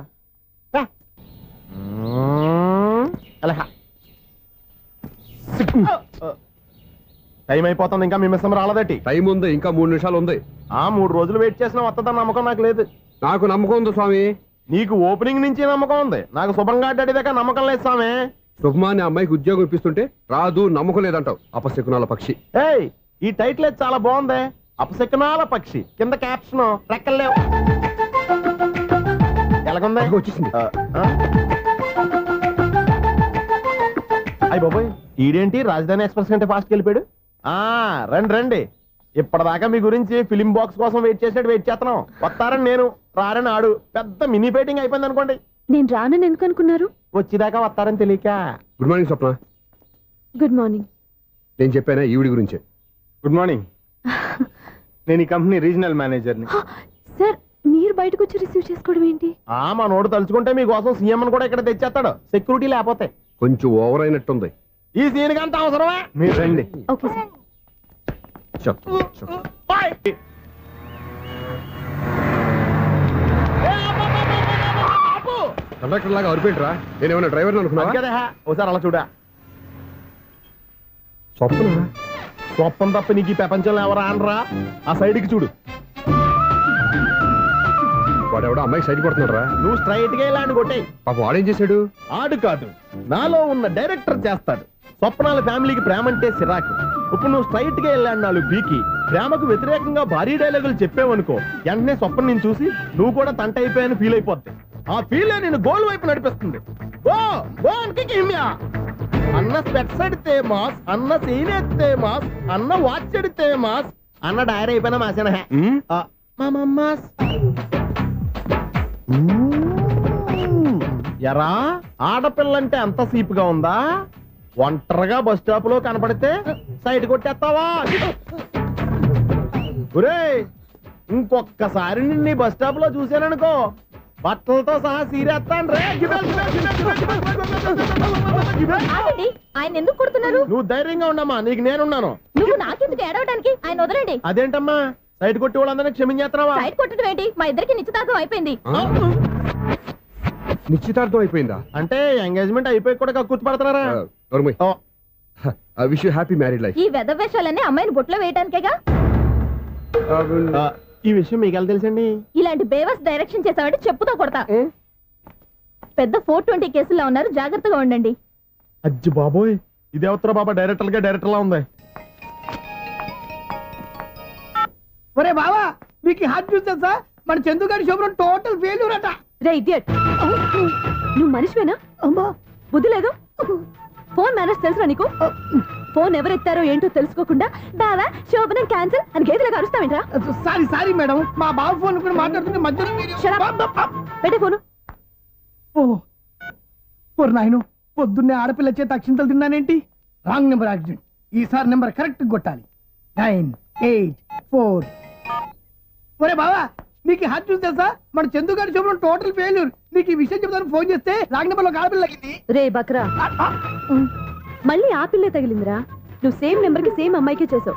టైం అయిపోతుంది, ఇంకా మీ మిస్సం రాలేదటి. టైం ఉంది, ఇంకా 3 నిమిషాలు ఉంది. 3 రోజులు వెయిట్ చేసినా వస్తుందని నమ్మకం నాకు లేదు. నాకు నమ్మకం ఉంది స్వామి. నీకు ఓపెనింగ్ నుంచి నమ్మకం ఉంది, నాకు శుభంగా అడ్డాక నమ్మకం లేదు స్వామి. శుభమాని అమ్మాయికి ఉద్యోగం ఇప్పిస్తుంటే రాదు, నమ్మకం లేదంటావు. అపశకునాల పక్షి. ఏయ్, ఈ టైటిల్ అయితే చాలా బాగుంది. అపశకునాల పక్షి, కింద క్యాప్షన్ రెక్కలేవు. ఎలాగుంది? వచ్చేసింది. అయ్యి బాబోయ్, ఈడేంటి రాజధాని ఎక్స్ప్రెస్ కంటే ఫాస్ట్ వెళ్ళిపోయాడు. రండి రండి. ఇప్పటిదాకా మీ గురించి ఫిలిం బాక్స్ కోసం వెయిట్ చేసినట్టు వెయిట్ చేస్తున్నాం. వస్తారని నేను, రారని ఆడు. పెద్ద మినీ ఫైటింగ్ అయిపోయింది అనుకోండి. నేను రానని ఎందుకు అనుకున్నారు? వచ్చేదాకా వస్తారని తెలియక. Good morning Swapna. Good morning. నేను చెప్పానా ఈవిడి గురించే. Good morning. నేను ఈ కంపెనీ రీజనల్ మేనేజర్ని. సార్, మీరు బయటకు వచ్చి రిసీవ్ చేసుకోవడం ఏంటి? మా నోడు తలుచుకుంటే మీకోసం సీఎం అని కూడా ఇక్కడ తెచ్చేస్తాడు, సెక్యూరిటీ లేకపోతే. కొంచెం ఓవర్ అయినట్టుంది. ఈ సీన్ కంత అవసరమా? మీరు రండి. Okay sir. కండక్టర్ లాగా అరిపోయింట్రా. నేనేమన్నా డ్రైవర్ అనుకున్నా? ఒకసారి అలా చూడా. స్వప్న స్వప్నం తప్ప నీకు ఈ ప్రపంచంలో ఎవరా అనరా? ఆ సైడ్కి చూడు. వాడెవడో అమ్మాయి సైడ్ కొడుతున్నాడు రా. నువ్వు స్ట్రైట్ గా ఇలా కొట్టే. పాప వాడేం చేశాడు? ఆడు కాదు, నాలో ఉన్న డైరెక్టర్ చేస్తాడు. స్వప్నాల ఫ్యామిలీకి ప్రేమ అంటే సిరాకు. ఇప్పుడు నువ్వు స్ట్రైట్ గా వెళ్ళాడు 4 పీకి ప్రేమకు వ్యతిరేకంగా భారీ డైలాగులు చెప్పావనుకో, వెంటనే స్వప్నం నేను చూసి నువ్వు కూడా తంట అయిపోయాను ఫీల్ అయిపోద్ది. ఆ ఫీల్ నేను గోల్ వైపు నడిపిస్తుంది. గో గో అన్న స్పెట్స్ అడితే మాస్, అన్న సీన్ ఎత్తే మాస్, అన్న వాచ్ ఎడితే మాస్, అన్న డైరీ అయిపోయినా మాసేనా మాస్. ఎరా, ఆడపిల్లంటే అంత సీపుగా ఉందా? ఒంటరిగా బస్ స్టాప్ లో కనపడితే సైడ్ కొట్టేస్తావా? ఒరేయ్, ఇంకొక్కసారి నిన్ను బస్ స్టాప్ లో చూశాననుకో, బట్టలతో సహా సీరేస్తాను రే. ఆయన ఎందుకు కొడుతున్నారు? నువ్వు ధైర్యంగా ఉండమ్మా, నీకు నేనున్నాను. నువ్వు నాకెందుకు ఏడవడానికి? ఆయన వదలండి. అదేంటమ్మా, సైడ్ కొట్టి వాళ్ళందరినీ క్షమించేస్తున్నావా? సైడ్ కొట్టడం ఏంటి? మా ఇద్దరికి నిశ్చితార్థం అయిపోయింది. నిశ్చితార్థం అయిపోయిందా? అంటే ఎంగేజ్మెంట్ అయిపోయి కూడా కూర్చోబడుతున్నారా? Wish you happy married life. ఈ వెధవేషాలన్నీ అమ్మాయిని బొట్లో వేయడానికేగా. ఈ విషయం మీకు ఎలా తెలుసండి? ఇలాంటి బేవస్ డైరెక్షన్ చేసామంటే చెప్పుతో కొడతా. పెద్ద 420 కేసుల్లో ఉన్నారు, జాగ్రత్తగా ఉండండి. అజ్జి బాబోయ్, ఇది అవుతారా బాబా, డైరెక్టర్ లా ఉంది. ఒరే బావా, మీకు హాట్ చూస్తా సార్, మన చందుగారి శోభనం టోటల్ ఫెయిల్యూర్ అట. రే ఇడియట్, నువ్వు మనిషివేనా? అమ్మా, బుద్ధి లేదు. ఫోన్ మేనేజ్ తెలుసా నీకు? ఫోన్ ఎవరెత్తారో ఏంటో తెలుసుకోకుండా బావా శోభనం క్యాన్సిల్ అని గేదెలకు అరుస్తావేంట్రా? సారీ మేడం, మా బావ ఫోన్ కూడా మాట్లాడుతుంటే మధ్యలో పెట్టే ఫోను. ఓ నాయను, పొద్దున్నే ఆడపిల్ల చేత అక్షింతలు తిన్నానేంటి? Wrong number accident. ఈసారి నెంబర్ కరెక్ట్ కొట్టాలి. 9, 8, 4. ఒరే బావా, నీకు ఈ హార్ట్ చూసి తెలుసా? మన చందు గారి చూపడం టోటల్ ఫెయిల్యూర్. నీకు ఈ విషయం చెప్తాను ఫోన్ చేస్తే రాంగ్ నెంబర్ లో ఆడపిల్ల తగ్గింది. రే బక్రా, మళ్ళీ ఆ పిల్లే తగిలిందిరా. నువ్వు సేమ్ నెంబర్ కి సేమ్ అమ్మాయికే చేసావు.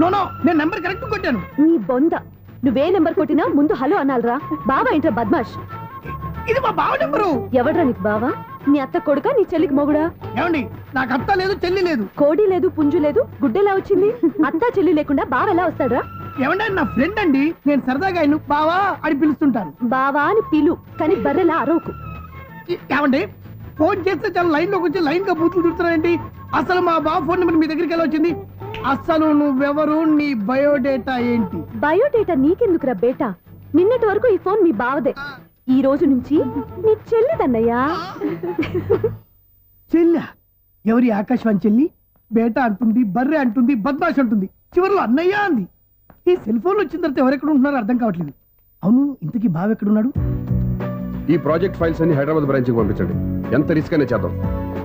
నో, నేను నెంబర్ కరెక్ట్ కొట్టాను. నీ బొంద, నువ్వే నెంబర్ కొట్టినా ముందు హలో అనాలరా. బావా ఏంట్రా బద్మాష్? ఇది మా బావ నెంబరు. ఎవడ్రా నీకు బావా? నీ అత్త కొడుక, నీ చెల్లికి మొగుడా? ఏమండి, నాకు అత్త లేదు, చెల్లి లేదు. కోడి లేదు, పుంజు లేదు, గుడ్డెలా వచ్చింది? అత్త చెల్లి లేకుండా బావ ఎలా వస్తాడ్రా? ఏమండి, నా ఫ్రెండ్ అండి. నేను సరదాగా ఆయన బావా అని పిలుస్తుంటాను. బావా అని పిలు, కానీ బర్రెలా అరవకు. ఏమండి, ఫోన్ చేస్తే చాలా లైన్ లోకి వచ్చి లైన్ గా బూతులు తిడుతున్నారండి. అసలు మా బావ ఫోన్ నెంబర్ మీ దగ్గరికి ఎలా వచ్చింది? అసలు నువ్వెవరు, నీ బయోడేటా ఏంటి? బయోడేటా నీకెందుకురా బేటా? నిన్నటి వరకు ఈ ఫోన్ మీ బావదే, ఈ రోజు నుంచి నీ చెల్లిదన్నయ్యా. చెల్లి? ఎవరి ఆకాశవాణి చెల్లి? బేటా అంటుంది, బర్రె అంటుంది, బద్మాష్ అంటుంది, చివరిలో అన్నయ్య అంది. ఈ సెల్ ఫోన్ వచ్చిన తర్వాత ఎవరెక్కడ ఉంటున్నారో అర్థం కావట్లేదు. అవును, ఇంతకీ బావ ఎక్కడున్నాడు? ఈ ప్రాజెక్ట్ ఫైల్స్ అన్ని హైదరాబాద్ బ్రాంచ్ కి పంపించండి. ఎంత రిస్క్ అయినా చేద్దాం,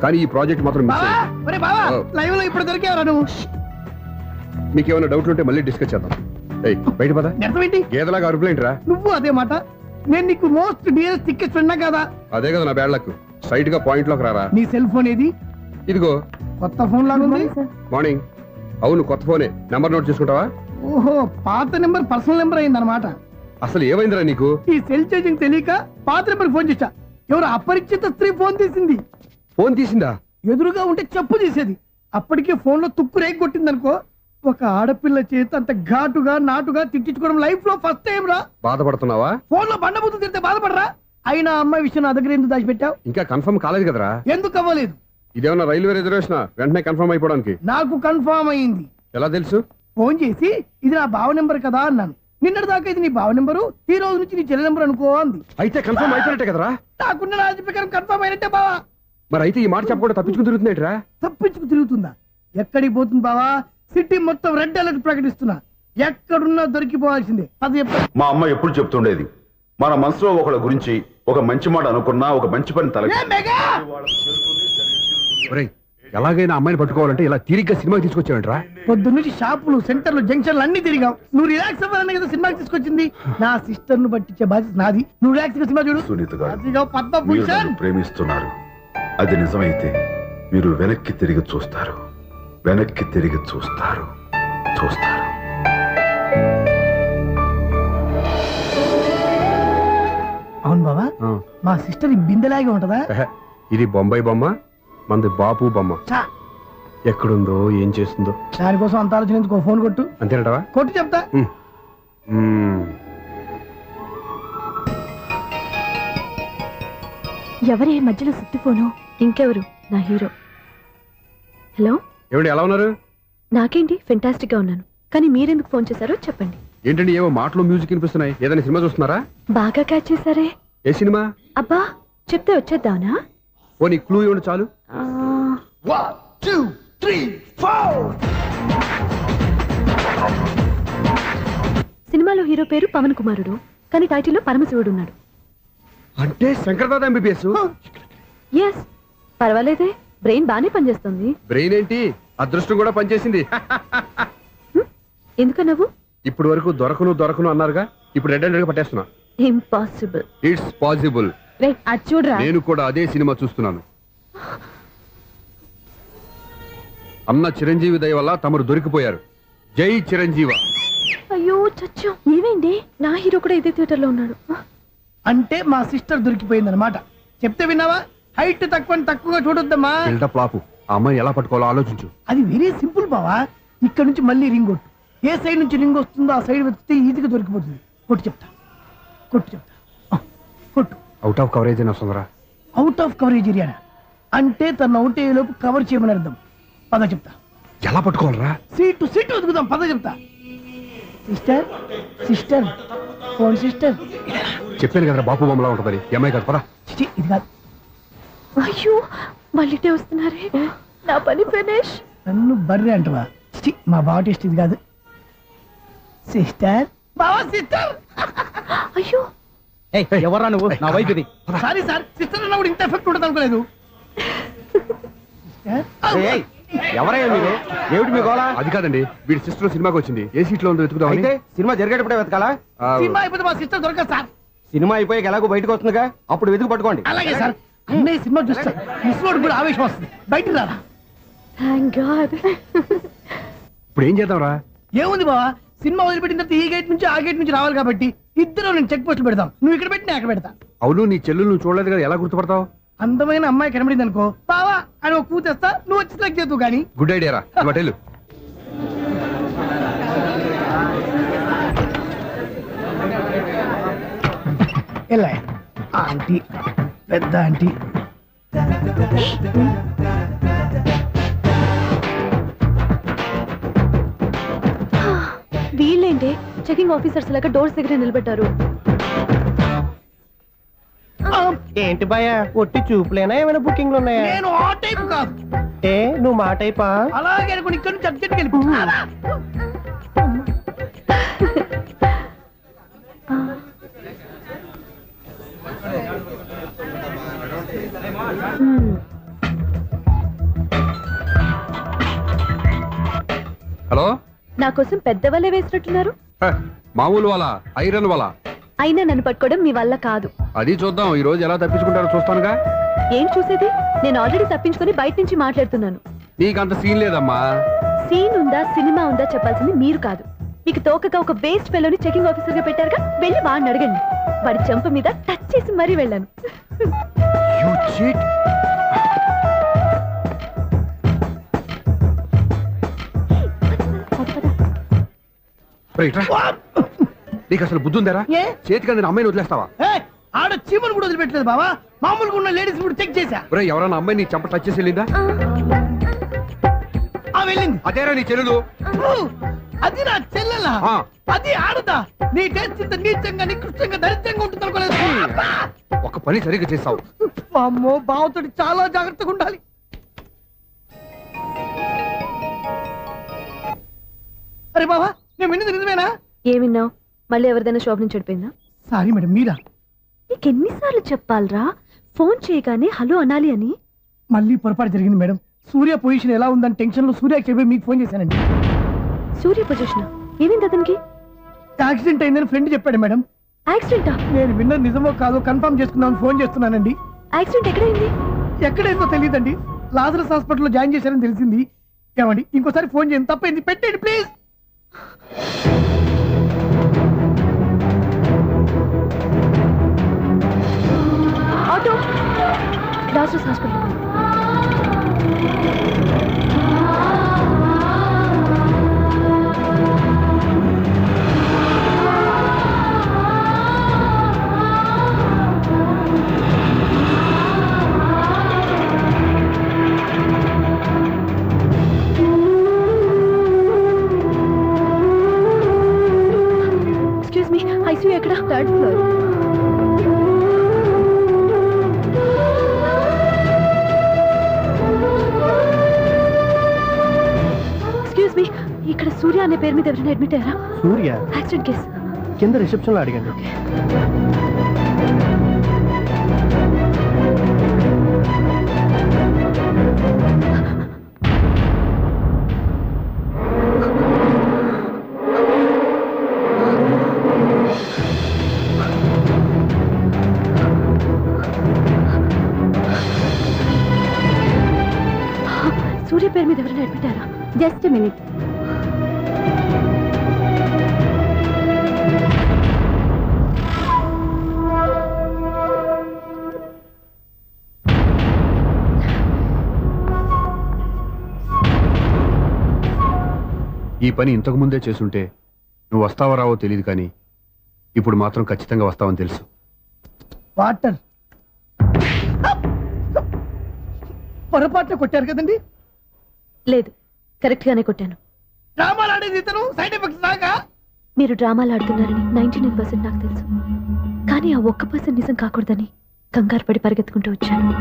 కానీ ఈ ప్రాజెక్ట్ మాత్రం మిస్ బావా, అయ్యింది. ఒరే బావా, లైవ్ లో ఇప్పుడు దొరికేవరా నువ్వు? మీకు ఏమైనా డౌట్లు ఉంటే మళ్ళీ డిస్కస్ చేద్దాం. ఏయ్, బయట పద. అర్థమేంటి? గేదలాగా అరుపులేంట్రా? నువ్వు అదే మాట. నేను నీకు మోస్ట్ డియరెస్ట్ టికెట్ ఫ్రెండ్ కదా? అదే కదా నా బ్యాడ్ లక్. స్ట్రైట్ గా పాయింట్ లోకి రారా. నీ సెల్ ఫోన్ ఏది? ఇదిగో కొత్త ఫోన్ లాగా ఉంది. మార్నింగ్. అవును, కొత్త ఫోనే. నెంబర్ నోట్ చేసుకుంటావా? ఓహో, పాత నెంబర్ పర్సనల్ నెంబర్ అయిందన్నమాట. అసలు ఏమైందిరా నీకు? ఈ సెల్ చేంజింగ్ తెలియక పాత నెంబర్ ఫోన్ చేశా. ఎవరు అపరిచిత స్త్రీ ఫోన్ తీసింది. ఫోన్ తీసిందా? ఎదురుగా ఉంటే చెప్పు తీసేది. అప్పటికే ఫోన్ లో తుక్కు రేగి కొట్టింది అనుకో. ఒక ఆడపిల్ల చేత అంత ఘాటుగా నాటుగా తిట్టించుకోవడం లైఫ్ లో ఫస్ట్ టైం రా. బాధపడుతున్నావా? ఫోన్ లో బండబూతులు తిడితే బాధపడరా? అయినా అమ్మాయి విషయం నా దగ్గర ఎందుకు దాచిపెట్టావు? ఇంకా కన్ఫర్మ్ కాలేదు కదరా. ఎందుకు అవ్వలేదు? ఇదేమన్నా రైల్వే రిజర్వేషన్? వెంటనే కన్ఫర్మ్ అయిపోవడానికి. నాకు కన్ఫర్మ్ అయింది. ఎలా తెలుసు? ఫోన్ చేసి ఇది నా బావ నెంబర్ కదా అన్నాను. నిన్నటి దాకా ఇది నీ బావ నెంబరు, ఈ రోజు నుంచి నీ చెల్లి నెంబర్ అనుకో అంది. అయితే కన్ఫర్మ్ అయిపోయినట్టే కదరా? నాకున్న రాజు ప్రకారం కన్ఫర్మ్ అయినట్టే బావా. మరి అయితే ఈ మాట చెప్పకుండా తప్పించుకుని తిరుగుతున్నట్రా? తప్పించుకు తిరుగుతుందా? ఎక్కడికి పోతుంది బావా? సిటీ మొత్తం రెడ్ అలర్ట్ ప్రకటిస్తున్నా. ఎక్కడున్నా దొరికిపోవాల్సిందే. అది మా అమ్మ ఎప్పుడు చెప్తుండేది, మన మనసులో ఒకళ్ళ గురించి ఒక మంచి మాట అనుకున్నా ఒక మంచి పని తల. ఎలాగైనా అమ్మాయిని పట్టుకోవాలంటే ఇలా తిరిగ్గా సినిమాకి తీసుకొచ్చావంట్రా? పొద్దు నుంచి షాపులు, సెంటర్లు, జంక్షన్లు అన్ని తిరిగాం. నువ్వు రిలాక్స్ అవ్వాలని కదా సినిమాకి తీసుకొచ్చింది. నా సిస్టర్ ను పట్టించే బాధ్యత నాది. నువ్వు రిలాక్స్ గా సినిమా చూడు. సునీత గారు, అదిగో పద్మభూషణ్. ప్రేమిస్తున్నారు. అది నిజమైతే మీరు వెనక్కి తిరిగి చూస్తారు, వెనక్కి తిరిగి చూస్తారు. అవును బావా, మా సిస్టర్ ఈ బిందెలాగే ఉంటదా? ఇది బొంబాయి బొమ్మ, మంది బాపు బొమ్మ. చా, ఎక్కడుందో ఏం చేస్తుందో దానికోసం అంత ఆలోచన ఎందుకు? ఫోన్ కొట్టు. అంతేనటవా? కొట్టు చెప్తా. ఎవరే మధ్యలో సుత్తి ఫోను? ఇంకెవరు? నా హీరో. హలో, ఏమిటి ఎలా ఉన్నారు? నాకేంటి ఫెంటాస్టిక్ గా ఉన్నాను, కానీ మీరెందుకు ఫోన్ చేశారో చెప్పండి. ఏంటండి ఏవో మాటలు మ్యూజిక్ వినిపిస్తున్నాయి? ఏదైనా సినిమా చూస్తున్నారా? బాగా క్యాచ్ చేశారే. ఏ సినిమా? అబ్బా, చెప్తే వచ్చేద్దానా? ఓ నీ క్లూ ఇవ్వండి చాలు. 1, 2, 3, 4. సినిమాలో హీరో పేరు పవన్ కుమారుడు, కానీ టైటిల్లో పరమశివుడు ఉన్నాడు. అంటే Shankar Dada MBBS. Yes, పర్వాలేదే, brain బానే పనిచేస్తుంది. బ్రెయిన్ ఏంటి, అదృష్టం కూడా పనిచేసింది. ఎందుకన్నావు? ఇప్పుడు వరకు దొరకను అన్నారుగా, ఇప్పుడు రెడ్ హ్యాండెడ్ గా పట్టేస్తున్నా. ఇంపాసిబుల్. It's possible. అది చూడరా. నేను కూడా అదే సినిమా చూస్తున్నాను. అన్న చిరంజీవి దయ వల్ల తమరు దొరికిపోయారు. జై చిరంజీవ. అయ్యో చచ్చో, ఏమైంది? నా హీరో కూడా ఇదే థియేటర్ లో ఉన్నాడు. అంటే మా సిస్టర్ దొరికిపోయింది అనమాట. చెప్తే విన్నావా? హైట్ తక్కువగా చూడొద్దమ్మా. బిల్డప్ లాపు. ఆ అమ్మాయి ఎలా పట్టుకోవాలో ఆలోచించు. అది వెరీ సింపుల్ బావా. ఇక్కడ నుంచి మళ్ళీ రింగ్ కొట్టు. ఏ సైడ్ నుంచి రింగ్ వస్తుందో ఆ సైడ్ వెతికితే ఈజీగా దొరికిపోతుంది. కొట్టు చెప్తా. కొట్టు. అవుట్ ఆఫ్ కవరేజ్ అని వస్తుందిరా. అవుట్ ఆఫ్ కవరేజ్ ఏరియా అంటే తన అవుట్ అయ్యేలోపు కవర్ చేయమని అర్థం. పద చెప్తా. ఎలా పట్టుకోవాలరా? సీటు వెతుకుదాం. పద చెప్తా. Sister phone sister. చెప్పాను కదరా బాపు బొమ్మలా ఉంటుందని. అమ్మాయి కదా పరా. ఇది కాదు. అయ్యో, మళ్ళీ వస్తున్నారే. నా పని ఫినిష్. నన్ను బర్రె అంటవా? ఛీ, మా బావ టేస్ట్ ఇది కాదు. సిస్టర్, బావా సిస్టర్. అయ్యో ఎవరా నువ్వు? నా వైఫ్ ఇది. సారీ సార్, సిస్టర్ అన్నప్పుడు ఇంత ఎఫెక్ట్ ఉండదు అనుకోలేదు. ఎవరయ్యా మీరు? ఏమిటి మీ గోళ? అది కాదండి, వీడి సిస్టర్ సినిమాకి వచ్చింది. ఏ సీట్ లో ఉందో వెతుకుదామని. అయితే సినిమా జరిగేటప్పుడే వెతకాలా? సినిమా అయిపోతే మా సిస్టర్ దొరకదు సార్. సినిమా అయిపోయాక ఎలాగో బయటకు వస్తుందిగా, అప్పుడు వెతుకు పట్టుకోండి. అలాగే సార్. అన్నయ్య సినిమా చూస్తారు, మిస్లోడ్ కూడా ఆవేశం వస్తుంది. బయటికి రారా. Thank God. ఇప్పుడు ఏం చేద్దాంరా? ఏముంది బావా, సినిమా వదిలిపెట్టిన తర్వాత ఈ గేట్ నుంచి ఆ గేట్ నుంచి రావాలి కాబట్టి ఇద్దరు నేను చెక్ పోస్ట్ పెడతాం. నువ్వు ఇక్కడ పెట్టి నేను అక్కడ పెడతా. అవును, నీ చెల్లెలు నువ్వు చూడలేదు కదా, ఎలా గుర్తుపడతావు? అందమైన అమ్మాయి కనబడింది అనుకో, బావా అని ఒక కూతేస్తా, నువ్వు వచ్చి సెలెక్ట్ చేద్దు కానీ. గుడ్ ఐడియా రా. హోటల్ ఎలా ఆంటీ, పెద్ద ఆంటీ. వీళ్ళేంటి చెకింగ్ ఆఫీసర్స్ లాగా డోర్స్ దగ్గర నిలబెట్టారు. ఏంటి భయ, ఒట్టి చూపులేనా ఏమైనా బుకింగ్లు ఉన్నాయా? నేను ఆ టైప్ కాదు. ఏ నువ్వు మా టైపా? అలాగే అనుకుని ఇక్కడ నుంచి అర్జెంట్కి వెళ్ళిపో. హలో. నా కోసం పెద్ద వలే వేసినట్టున్నారు. మామూలు వాళ్ళ ఐరన్ వాళ్ళ. అయినా నన్ను పట్టుకోవడం మీ వల్ల కాదు. అది చూద్దాం, ఈ రోజు ఎలా తప్పించుకుంటారో చూస్తానుగా. ఏం చూసేది? నేను ఆల్రెడీ తప్పించుకొని బయట నుంచి మాట్లాడుతున్నాను. నీకంత సీన్ లేదమ్మా. సీన్ ఉందా సినిమా ఉందా చెప్పాల్సింది మీరు కాదు. మీకు తోకగా ఒక వేస్ట్ ఫెలోని చెకింగ్ ఆఫీసర్ గా పెట్టారుగా, వెళ్ళి వాడిని అడగండి. వాడి చెంప మీద టచ్ చేసి మరీ వెళ్ళాను. నీకు అసలు బుద్ధి ఉందారా? ఏ? చేతికి అందిన అమ్మాయిని వదిలేస్తావా? ఆడ చీమను కూడా వదిలిపెట్టలేదు బావా. మామూలుగా ఉన్న లేడీస్ కూడా చెక్ చేశా. ఎవరైనా అమ్మాయి నీ చెంప టచ్ చేసి వెళ్ళిందా? వెళ్ళింది. అదేరా నీ చెల్లెలు. అది నా చెల్లెలా? ఆ. అది ఆడదా? నీ టేస్ట్ ఇంత నీచంగా నికృష్టంగా దరిద్రంగా ఉంటుంది అనుకోలేదు. ఒక పని సరిగ్గా చేస్తావు. అమ్మో, బావతోటి చాలా జాగ్రత్తగా ఉండాలి. అరే బావా, నేను విన్నది నిజమేనా? ఏమిన్నావు? మళ్ళీ ఎవరిదైనా షాప్ నుంచి చెడిపోయిందా? సారీ మేడం, మీరా? నీకెన్నిసార్లు చెప్పాలరా ఫోన్ చేయగానే హలో అనాలి అని? మళ్ళీ పొరపాటు జరిగింది మేడం. సూర్య పొజిషన్ ఎలా ఉందని టెన్షన్ లో సూర్యకి చెప్పి మీకు ఫోన్ చేశానండి. సూర్య పొజిషన్ ఏమైంది అతనికి? యాక్సిడెంట్ అయిందని ఫ్రెండ్ చెప్పాడు మేడం. యాక్సిడెంటా? నేను విన్నది నిజమో కాదో కన్ఫర్మ్ చేసుకుందామని ఫోన్ చేస్తున్నానండి. యాక్సిడెంట్ ఎక్కడైంది? ఎక్కడైందో తెలియదండి. లాజరస్ హాస్పిటల్లో జాయిన్ చేశారని తెలిసింది. ఏమండి, ఇంకోసారి ఫోన్ చేయండి. తప్పైంది, పెట్టండి please. Auto Lazarus hospital. Excuse me, ICU ఎక్కడ? Third floor. ఎక్స్క్యూజ్ మీ, ఇక్కడ సూర్య అనే పేరు మీద ఎవరైనా అడ్మిట్ అయ్యారా? సూర్య యాక్సిడెంట్ కేసు కింద రిసెప్షన్ లో అడిగండి. సూర్య పేరు మీద ఎవరైనా అడ్మిట్ అయ్యారా? Just minute. ఈ పని ఇంతకు ముందే చేసుంటే నువ్వు వస్తావో రావో తెలియదు, కానీ ఇప్పుడు మాత్రం ఖచ్చితంగా వస్తావని తెలుసు. వాటర్ పొరపాటున కొట్టారు కదండి? లేదు, కరెక్ట్ గానే కొట్టాను. డ్రామాలు ఆడేది ఇతను, సైడ్ ఎఫెక్ట్స్ దాకా. మీరు డ్రామాలు ఆడుతున్నారని 99% నాకు తెలుసు, కానీ ఆ 1% నిజం కాకూడదని కంగారు పడి పరిగెత్తుకుంటూ వచ్చాను.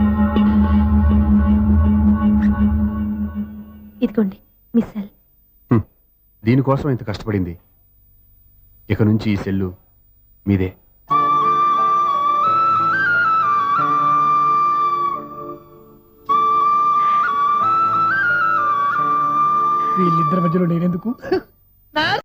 ఇదిగోండి మీ సెల్. దీనికోసం ఇంత కష్టపడింది. ఇక నుంచి ఈ సెల్లు మీదే. వీళ్ళిద్దరి మధ్యలో నేనెందుకు